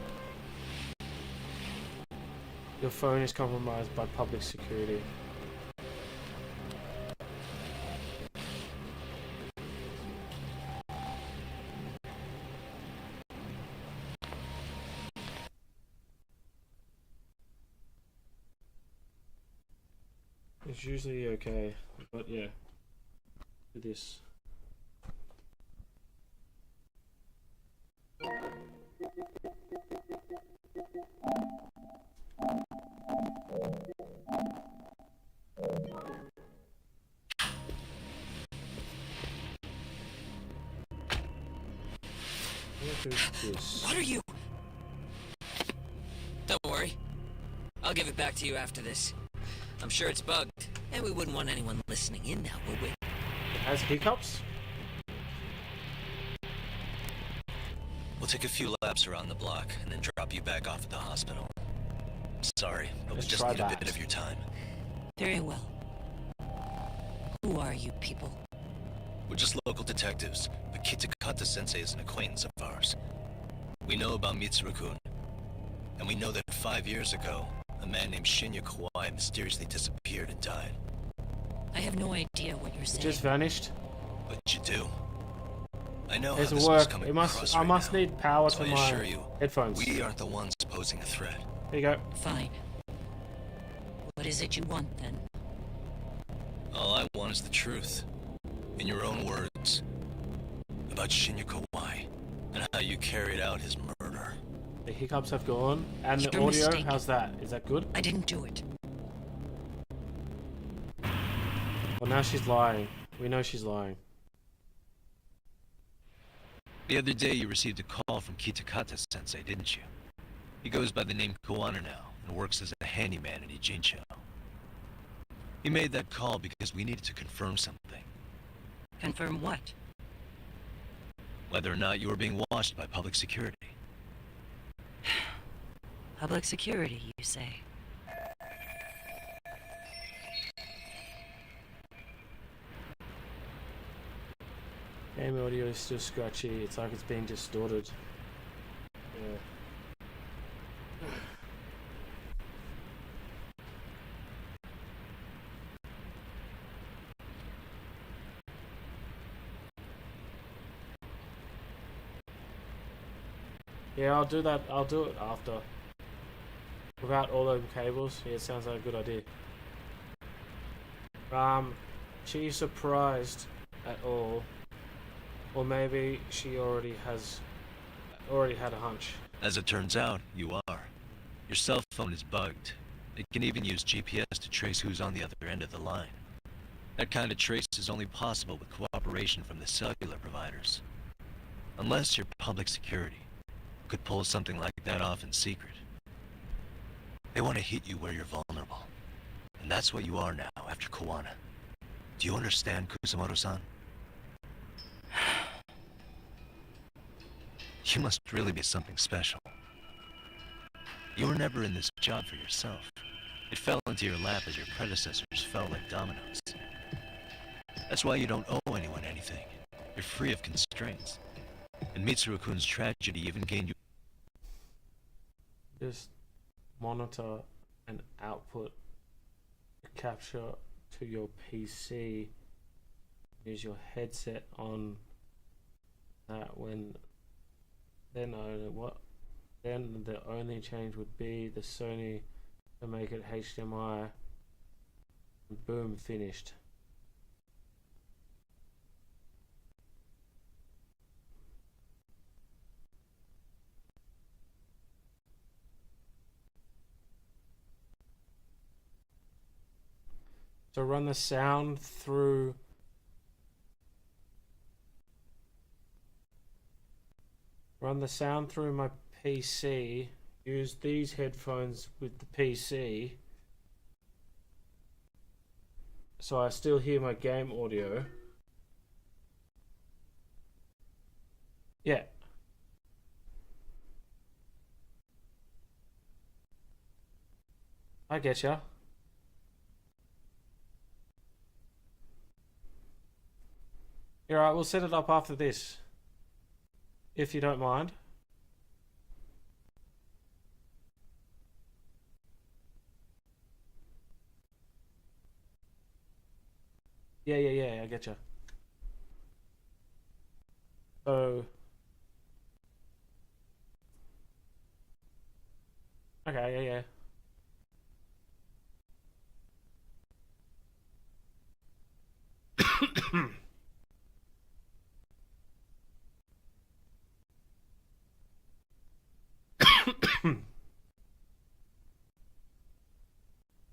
Your phone is compromised by public security. It's usually okay, but yeah. Do this. What are you? Don't worry. I'll give it back to you after this. I'm sure it's bugged, and we wouldn't want anyone listening in now, would we? It has hiccups? We'll take a few laps around the block and then drop you back off at the hospital. Sorry, but Let's we just try need a that. bit of your time. Very well. Who are you people? We're just local detectives, but Kitakata-sensei is an acquaintance of ours. We know about Mitsuru-kun, and we know that 5 years ago, a man named Shinya Kawai mysteriously disappeared and died. I have no idea what you're It saying. just vanished. But you do. I know There's how a this was work. coming It must. across I right must now, need power so to I my assure you, headphones. we aren't the ones posing a threat. Here you go. Fine. What is it you want then? All I want is the truth. In your own words. About Shinya Kawai, and how you carried out his murder. The hiccups have gone, and the You're audio. mistaken. How's that? Is that good? I didn't do it. Well, now she's lying. We know she's lying. The other day you received a call from Kitakata-sensei, didn't you? He goes by the name Kawana now, and works as a handyman in Ijincho. He made that call because we needed to confirm something. Confirm what? Whether or not you were being watched by public security. Public security, you say? Game audio is still scratchy. It's like it's being distorted. Yeah. Yeah, I'll do that. I'll do it after. Without all those cables. Yeah, it sounds like a good idea. She's surprised at all. Or maybe she already had a hunch. As it turns out, you are. Your cell phone is bugged. It can even use GPS to trace who's on the other end of the line. That kind of trace is only possible with cooperation from the cellular providers. Unless you're public security, you could pull something like that off in secret. They want to hit you where you're vulnerable. And that's what you are now after Kawana. Do you understand, Kusamoto-san? You must really be something special. You were never in this job for yourself. It fell into your lap as your predecessors fell like dominoes. That's why you don't owe anyone anything. You're free of constraints. And Mitsuru-kun's tragedy even gained you... Just monitor and output the capture to your PC. Use your headset on that when then the only change would be the Sony to make it HDMI. And boom, finished. So run the sound through my PC. Use these headphones with the PC so I still hear my game audio. Yeah. I get ya. Alright, we'll set it up after this. if you don't mind. Yeah, I get you. So, okay, yeah.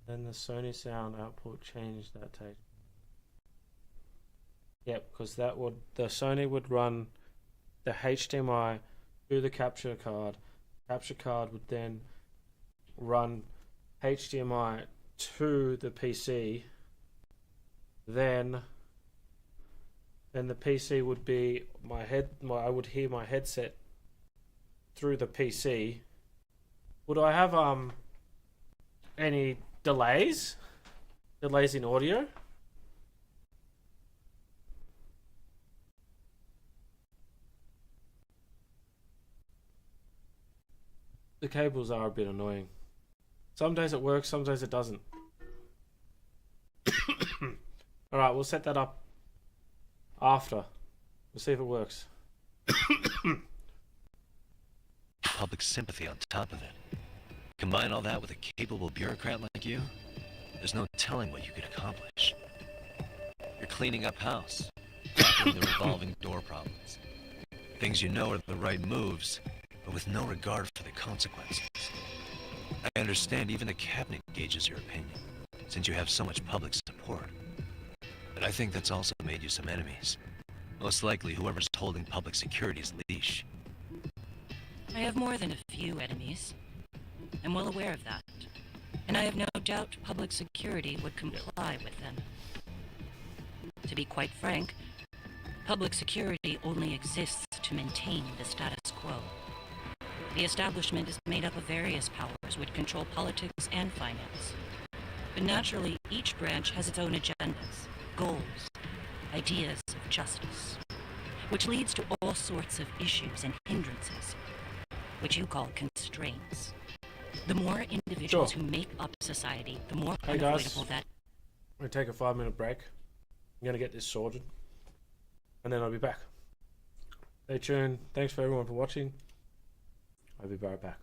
Then the Sony sound output changed that tape. Yep, because the Sony would run the HDMI to the capture card. Capture card would then run HDMI to the PC. Then the PC would be I would hear my headset through the PC. Would I have any delays? Delays in audio? The cables are a bit annoying. Some days it works, some days it doesn't. Alright, we'll set that up after. We'll see if it works. Public sympathy on top of it. Combine all that with a capable bureaucrat like you, there's no telling what you could accomplish. You're cleaning up house, tackling the revolving door problems. Things you know are the right moves, but with no regard for the consequences. I understand even the cabinet gauges your opinion, since you have so much public support. But I think that's also made you some enemies. Most likely whoever's holding public security's leash. I have more than a few enemies. I'm well aware of that. And I have no doubt public security would comply with them. To be quite frank, public security only exists to maintain the status quo. The establishment is made up of various powers which control politics and finance. But naturally, each branch has its own agendas, goals, ideas of justice, which leads to all sorts of issues and hindrances, which you call constraints. The more individuals who make up society, the more unavoidable that... I'm going to take a 5-minute break. I'm going to get this sorted. And then I'll be back. Stay tuned. Thanks for everyone for watching. I'll be right back.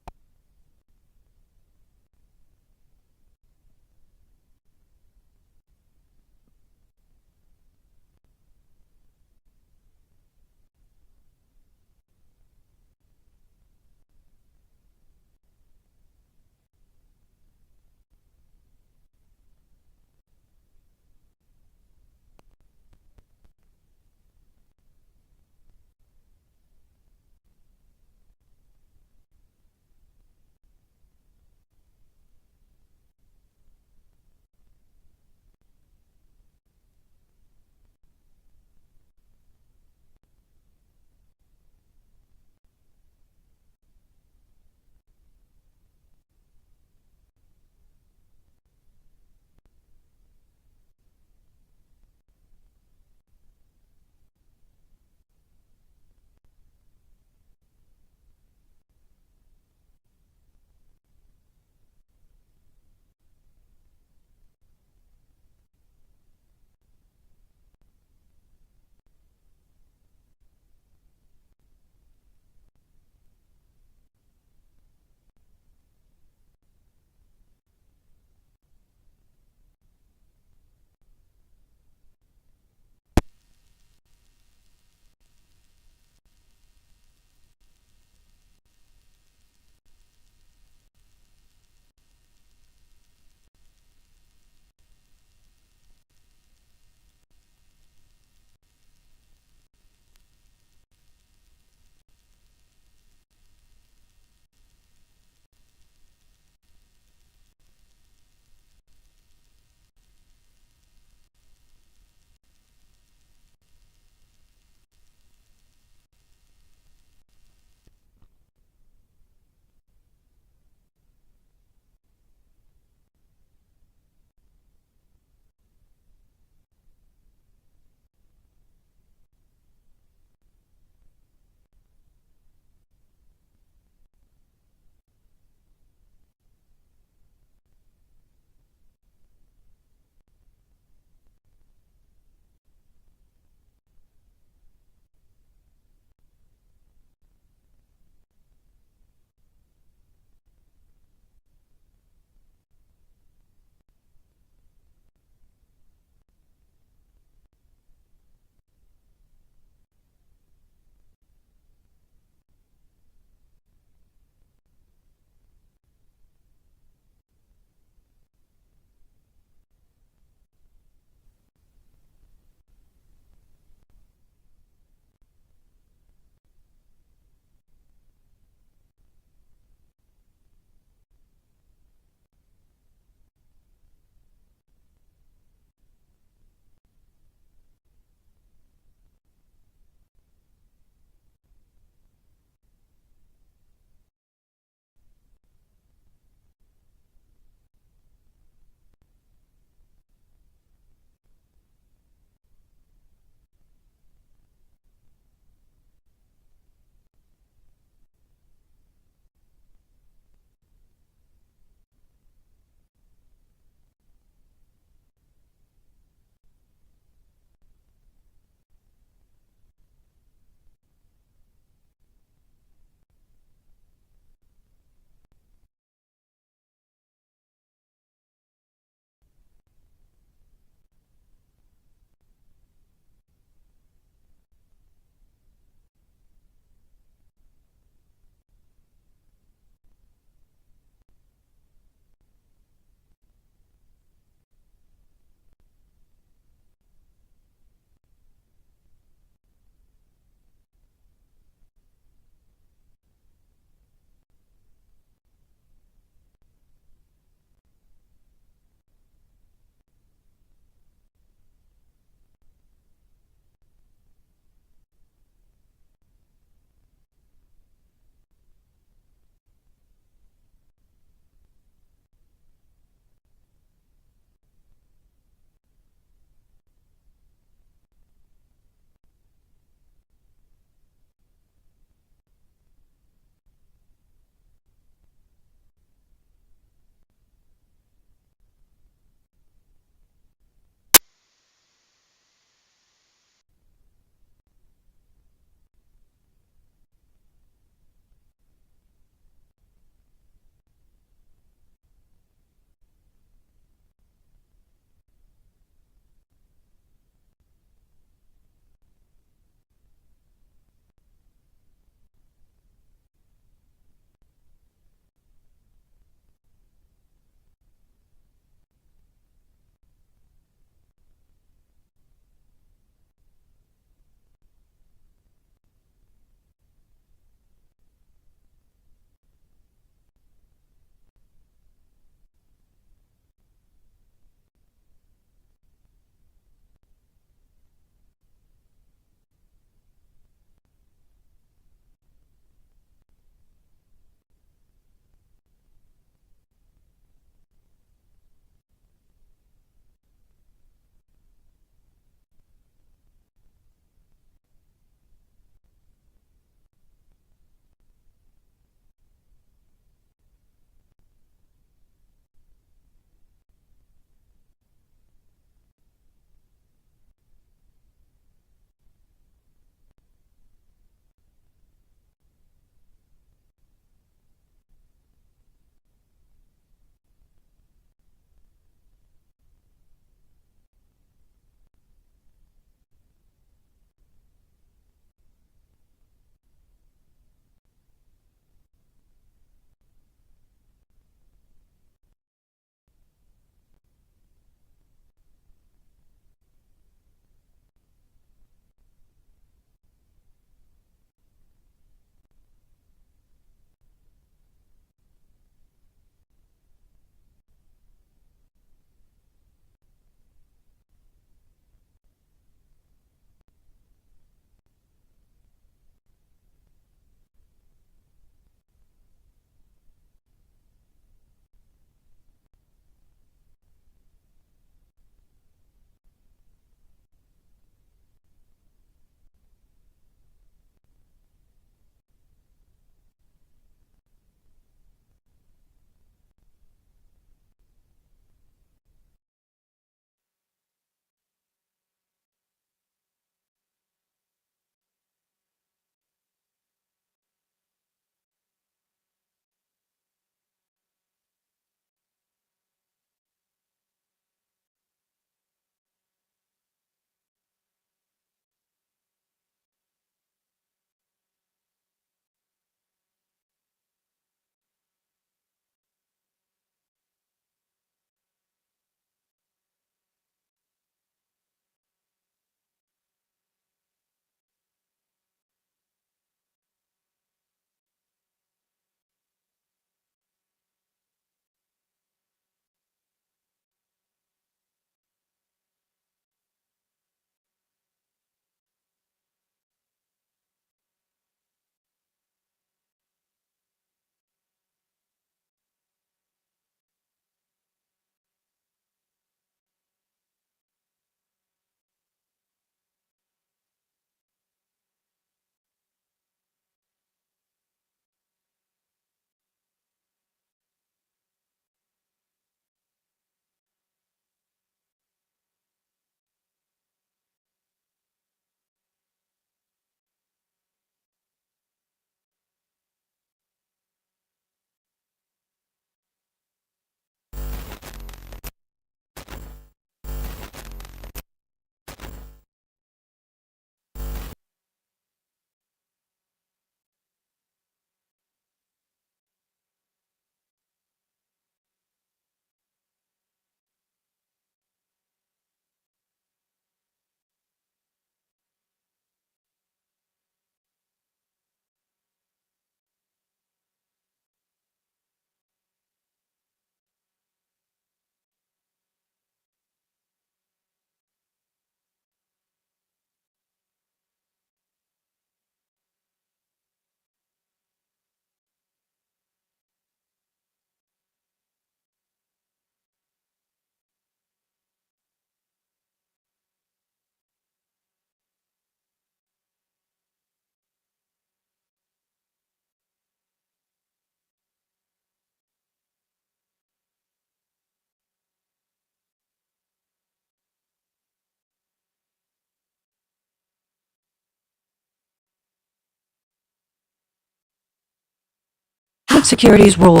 Security's role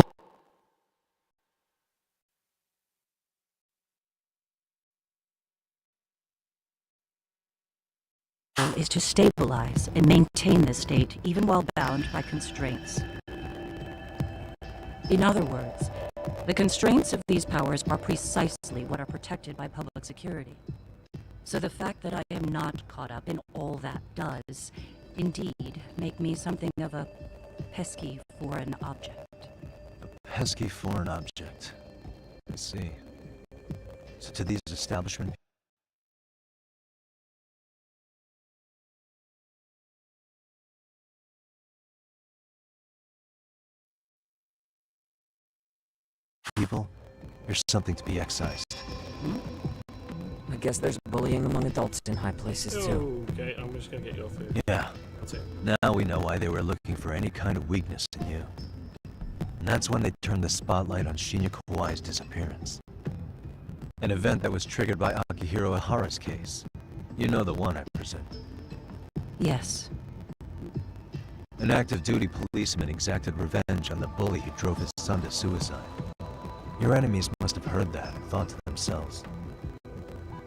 is to stabilize and maintain the state, even while bound by constraints. In other words, the constraints of these powers are precisely what are protected by public security. So the fact that I am not caught up in all that does, indeed, make me something of a pesky foreign object. A pesky foreign object. I see. So to these establishment people, there's something to be excised. I guess there's bullying among adults in high places too. Okay, I'm just gonna get your food. Yeah. That's it. Now we know why they were looking for any kind of weakness in you. And that's when they turned the spotlight on Shinya Kawai's disappearance. An event that was triggered by Akihiro Ihara's case. You know the one, I presume. Yes. An active duty policeman exacted revenge on the bully who drove his son to suicide. Your enemies must have heard that and thought to themselves,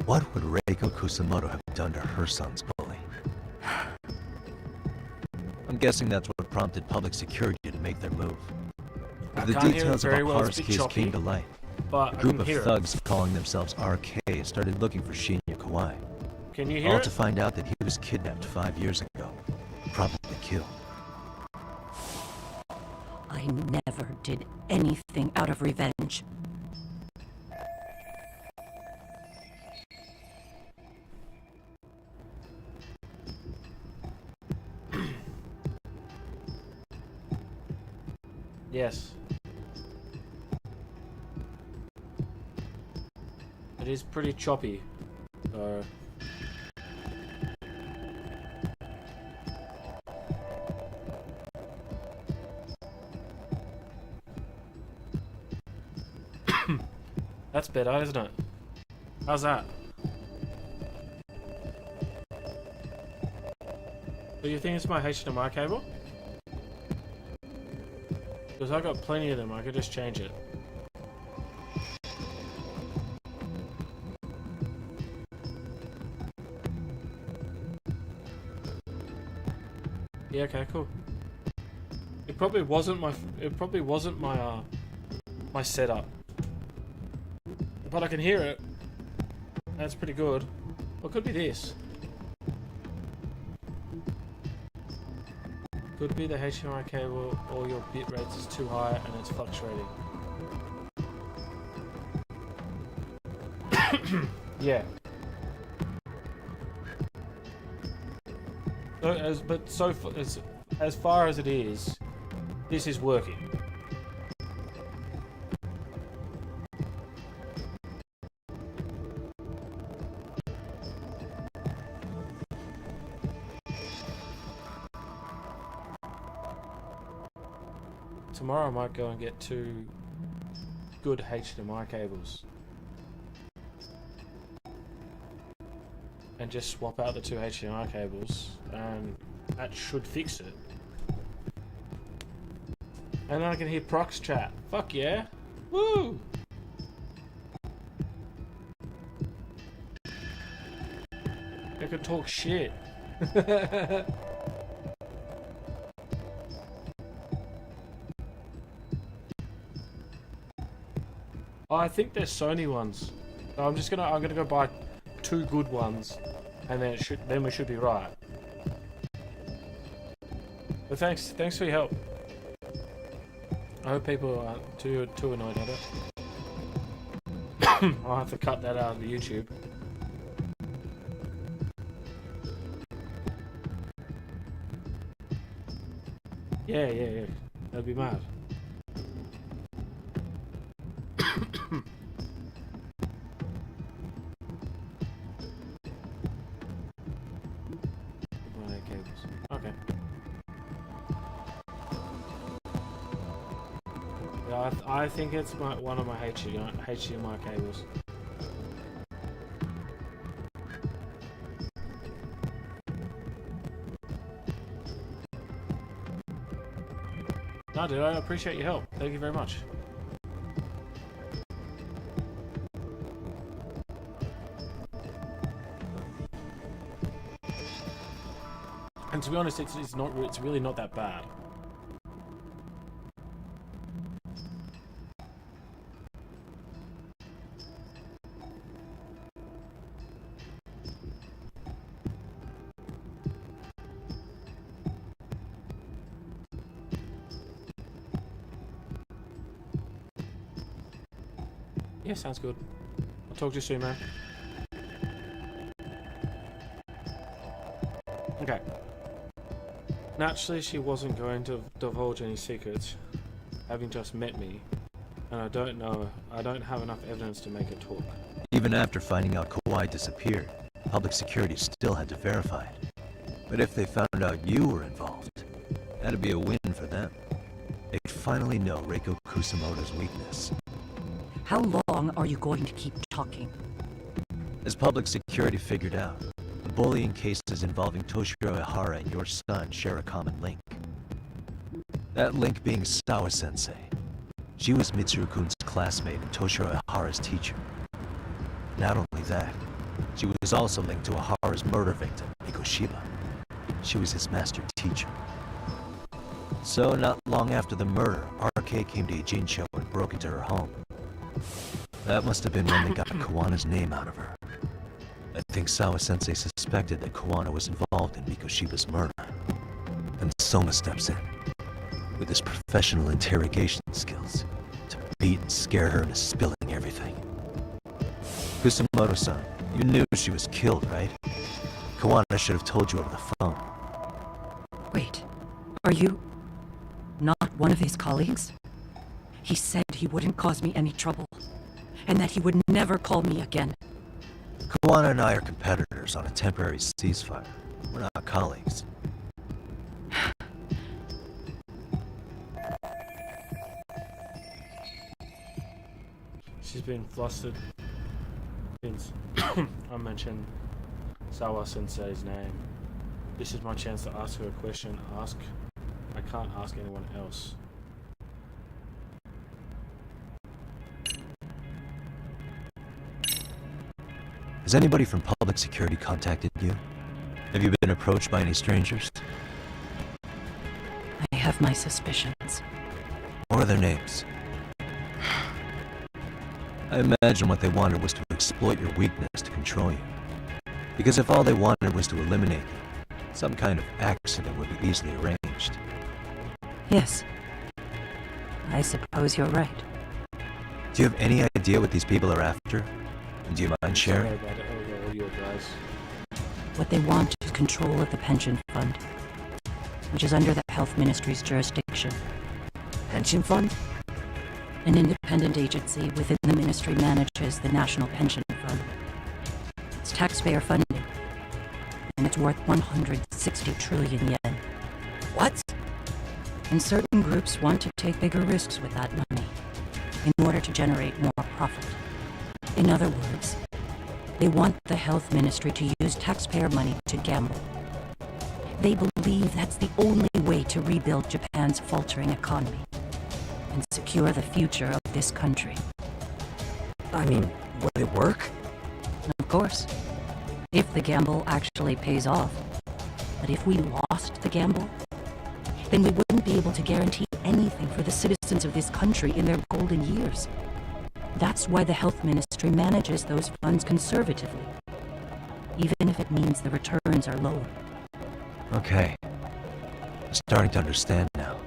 what would Reiko Kusamoto have done to her son's bully? I'm guessing that's what prompted public security to make their move. As the details of Ihara's case came to light, a group of thugs calling themselves RK started looking for Shinya Kawai. Can you hear all it? to find out that he was kidnapped 5 years ago, probably killed. I never did anything out of revenge. Yes. It is pretty choppy, so... That's better, isn't it? How's that? Do you think it's my HDMI cable? Because I got plenty of them, I could just change it. Yeah, okay, cool. It probably wasn't my my setup. But I can hear it. That's pretty good. Or it could be this. Could be the HDMI cable or your bit rates is too high and it's fluctuating. Yeah. So as far as it is, this is working. Tomorrow I might go and get 2 good HDMI cables. And just swap out the 2 HDMI cables and that should fix it. And then I can hear Prox chat. Fuck yeah. Woo! I could talk shit. Oh, I think they're Sony ones. So I'm gonna go buy 2 good ones, and then we should be right. But thanks for your help. I hope people aren't too annoyed at it. I'll have to cut that out of the YouTube. Yeah. That'd be mad. Okay. Yeah, I think it's one of my HDMI cables. No, dude, I appreciate your help. Thank you very much. And to be honest, it's really not that bad. Yeah, sounds good. I'll talk to you soon, man. Okay. Naturally, she wasn't going to divulge any secrets, having just met me, and I don't have enough evidence to make her talk. Even after finding out Kawhi disappeared, public security still had to verify it. But if they found out you were involved, that'd be a win for them. They'd finally know Reiko Kusamoto's weakness. How long are you going to keep talking? As public security figured out, the bullying cases involving Toshiro Ihara and your son share a common link. That link being Sawa-sensei. She was Mitsuru-kun's classmate and Toshiro Ihara's teacher. Not only that, she was also linked to Ihara's murder victim, Mikoshiba. She was his master teacher. So not long after the murder, RK came to Ijincho and broke into her home. That must have been when they got Kawana's name out of her. I think Sawa-sensei suspected that Kawana was involved in Mikoshiba's murder. And Soma steps in, with his professional interrogation skills, to beat and scare her into spilling everything. Kusamoto-san, you knew she was killed, right? Kawana should have told you over the phone. Wait, are you not one of his colleagues? He said he wouldn't cause me any trouble, and that he would never call me again. Kawana and I are competitors on a temporary ceasefire. We're not colleagues. She's been flustered since I mentioned Sawa-sensei's name. This is my chance to ask her a question. I can't ask anyone else. Has anybody from public security contacted you? Have you been approached by any strangers? I have my suspicions. What are their names? I imagine what they wanted was to exploit your weakness to control you. Because if all they wanted was to eliminate you, some kind of accident would be easily arranged. Yes. I suppose you're right. Do you have any idea what these people are after? And do you mind sharing? Sorry about it, over audio, guys. What they want is control of the pension fund, which is under the Health Ministry's jurisdiction. Pension fund? An independent agency within the ministry manages the National Pension Fund. It's taxpayer funded, and it's worth 160 trillion yen. What? And certain groups want to take bigger risks with that money in order to generate more profit. In other words, they want the health ministry to use taxpayer money to gamble. They believe that's the only way to rebuild Japan's faltering economy and secure the future of this country. I mean, would it work? Of course, if the gamble actually pays off. But if we lost the gamble, then we wouldn't be able to guarantee anything for the citizens of this country in their golden years. That's why the health ministry manages those funds conservatively, even if it means the returns are lower. Okay. I'm starting to understand now.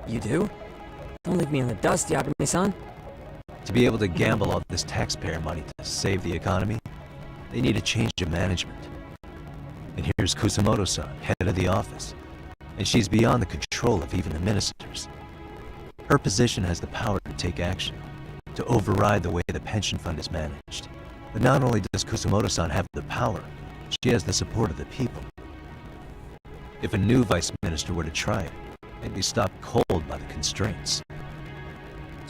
You do? Don't leave me in the dust, Yagami-san. To be able to gamble all this taxpayer money to save the economy, they need a change of management. And here's Kusamoto-san, head of the office, and she's beyond the control of even the ministers. Her position has the power to take action, to override the way the pension fund is managed. But not only does Kusamoto-san have the power, she has the support of the people. If a new vice minister were to try it, they'd be stopped cold by the constraints.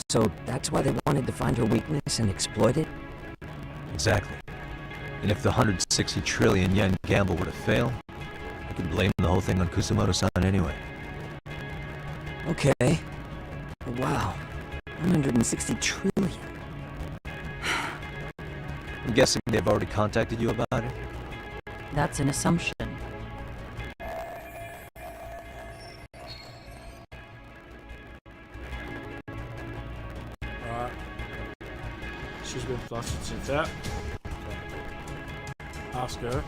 So that's why they wanted to find her weakness and exploit it? Exactly. And if the 160 trillion yen gamble were to fail, I could blame the whole thing on Kusamoto-san anyway. Okay. Wow. 160 trillion. I'm guessing they've already contacted you about it? That's an assumption. Alright. She's been flustered since that. Ask her.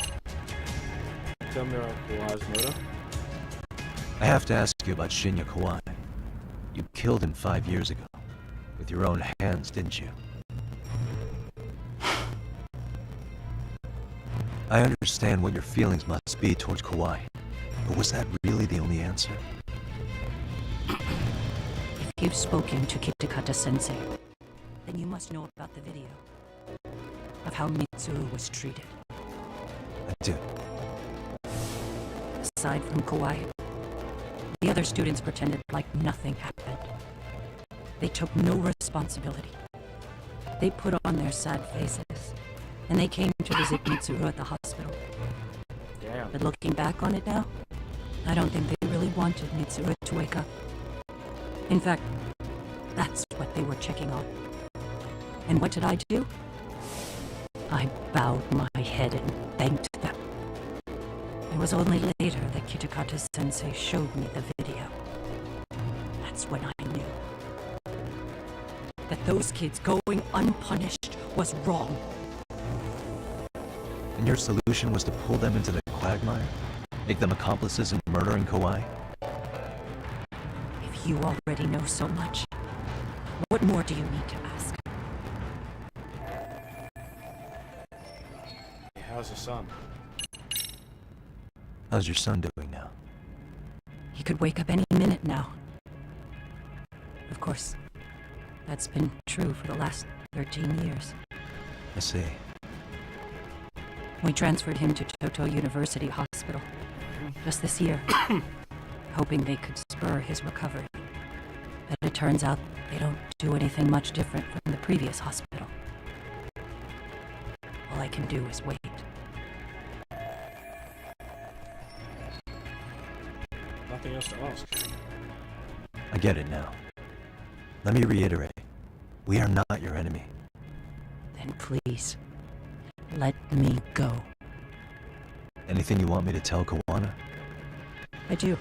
Tell me about Kawai's murder. I have to ask you about Shinya Kawai. You killed him 5 years ago. With your own hands, didn't you? I understand what your feelings must be towards Kawai, but was that really the only answer? If you've spoken to Kitakata-sensei, then you must know about the video of how Mitsuru was treated. I do. Aside from Kawai, the other students pretended like nothing happened. They took no responsibility. They put on their sad faces, and they came to visit Mitsuru at the hospital. Damn. But looking back on it now, I don't think they really wanted Mitsuru to wake up. In fact, that's what they were checking on. And what did I do? I bowed my head and thanked them. It was only later that Kitakata-sensei showed me the video. That's when I knew that those kids going unpunished was wrong. And your solution was to pull them into the quagmire? Make them accomplices in murdering Kawai? If you already know so much, what more do you need to ask? Hey, how's your son? How's your son doing now? He could wake up any minute now. Of course, that's been true for the last 13 years. I see. We transferred him to Toto University Hospital just this year, hoping they could spur his recovery. But it turns out they don't do anything much different from the previous hospital. All I can do is wait. Nothing else to ask. I get it now. Let me reiterate. We are not your enemy. Then please, let me go. Anything you want me to tell Kawana? I do.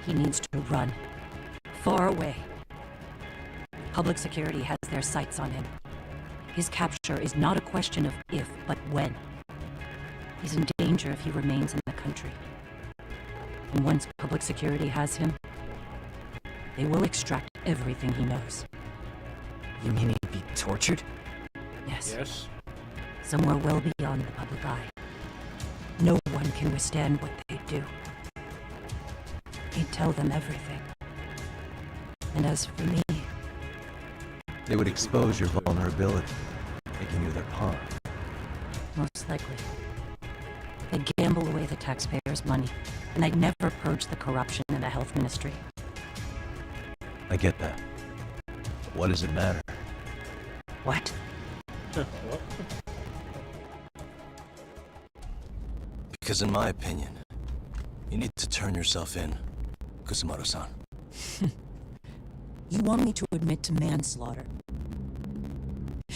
He needs to run. Far away. Public security has their sights on him. His capture is not a question of if, but when. He's in danger if he remains in the country. And once public security has him, they will extract everything he knows. You mean he'd be tortured? Yes. Yes. Somewhere well beyond the public eye. No one can withstand what they do. He'd tell them everything. And as for me... They would expose your vulnerability, making you their pawn. Most likely. They'd gamble away the taxpayers' money, and they'd never purge the corruption in the health ministry. I get that. But what does it matter? What? What? Because in my opinion, you need to turn yourself in, Kusumoto-san. You want me to admit to manslaughter?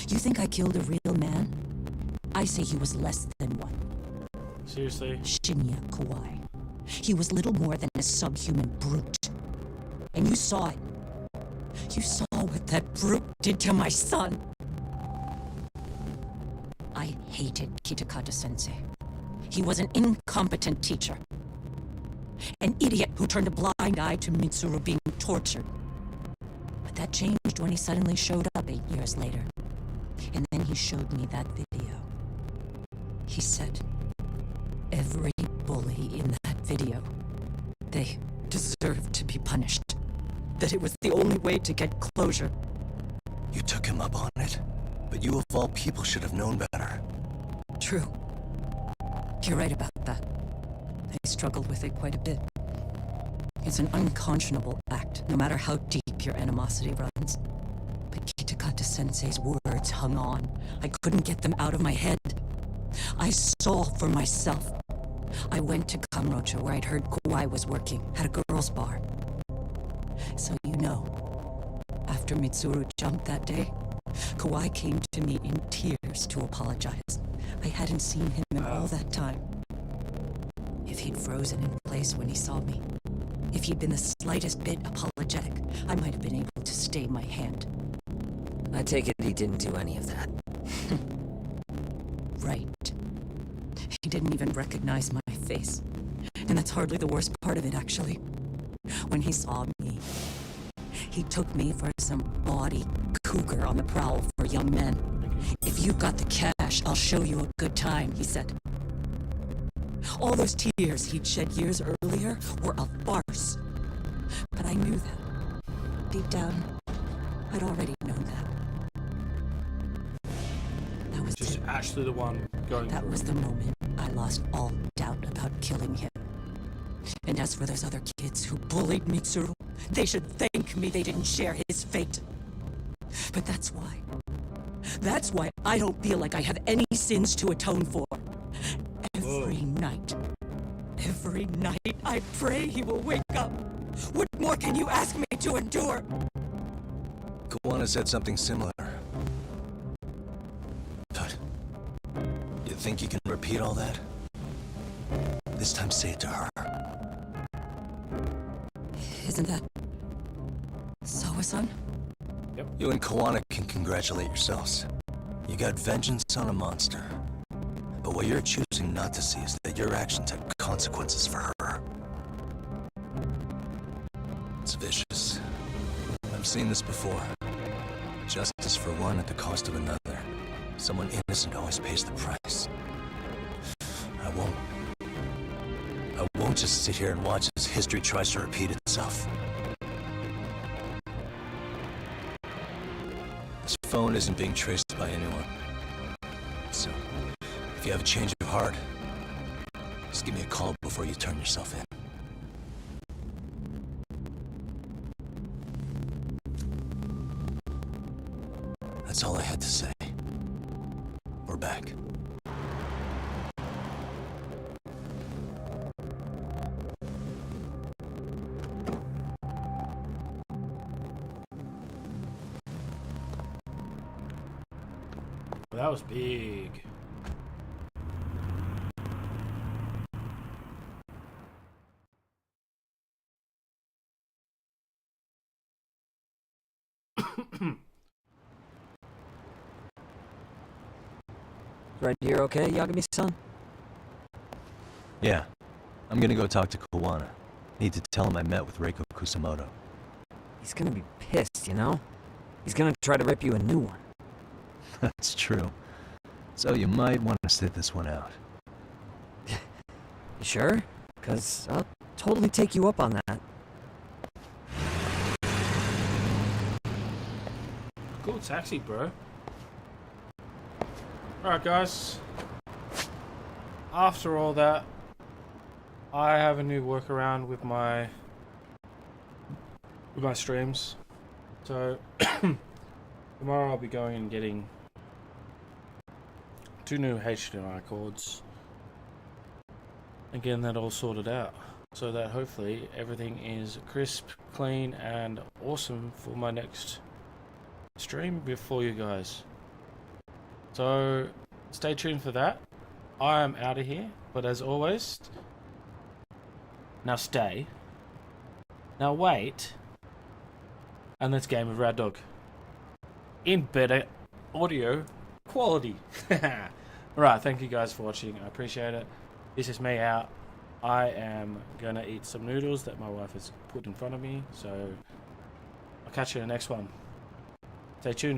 You think I killed a real man? I say he was less than one. Seriously? Shinya Kawai. He was little more than a subhuman brute. And you saw it. You saw what that brute did to my son. I hated Kitakata-sensei. He was an incompetent teacher. An idiot who turned a blind eye to Mitsuru being tortured. But that changed when he suddenly showed up 8 years later. And then he showed me that video. He said, every bully in that video, they deserved to be punished. That it was the only way to get closure. You took him up on it, but you of all people should have known better. True. You're right about that. I struggled with it quite a bit. It's an unconscionable act, no matter how deep your animosity runs. But Kitakata-sensei's words hung on. I couldn't get them out of my head. I saw for myself. I went to Kamurocho, where I'd heard Kawai was working, at a girls' bar. So you know, after Mitsuru jumped that day, Kawai came to me in tears to apologize. I hadn't seen him in all that time. If he'd frozen in place when he saw me, if he'd been the slightest bit apologetic, I might have been able to stay my hand. I take it he didn't do any of that. Right. He didn't even recognize my face. And that's hardly the worst part of it, actually. When he saw me, he took me for some bawdy cougar on the prowl for young men. If you've got the cash, I'll show you a good time, he said. All those tears he'd shed years earlier were a farce. But I knew that. Deep down, I'd already known that. That was Just actually the one going That through. was the moment I lost all doubt about killing him. And as for those other kids who bullied Mitsuru, they should thank me they didn't share his fate. But that's why I don't feel like I have any sins to atone for. Every night, I pray he will wake up. What more can you ask me to endure? Kawana said something similar. But you think you can repeat all that? This time say it to her. Isn't that Sawa-san? Yep. You and Kawana can congratulate yourselves. You got vengeance on a monster. But what you're choosing not to see is that your actions have consequences for her. It's vicious. I've seen this before. Justice for one at the cost of another. Someone innocent always pays the price. I won't just sit here and watch as history tries to repeat itself. This phone isn't being traced by anyone. So, if you have a change of heart, just give me a call before you turn yourself in. That's all I had to say. We're back. That was big. Right here okay, Yagami-san? Yeah. I'm gonna go talk to Kawana. Need to tell him I met with Reiko Kusamoto. He's gonna be pissed, you know? He's gonna try to rip you a new one. That's true. So you might want to sit this one out. You sure? 'Cause I'll totally take you up on that. Cool taxi, bro. Alright, guys. After all that, I have a new workaround with my streams. So tomorrow I'll be going and getting 2 new HDMI cords and getting that all sorted out, so that hopefully everything is crisp, clean, and awesome for my next stream before you guys. So stay tuned for that. I am out of here, but as always, now stay, now wait, and let's game with Rad Dog in better audio quality. Alright, thank you guys for watching. I appreciate it. This is me out. I am gonna eat some noodles that my wife has put in front of me, so I'll catch you in the next one. Stay tuned, guys.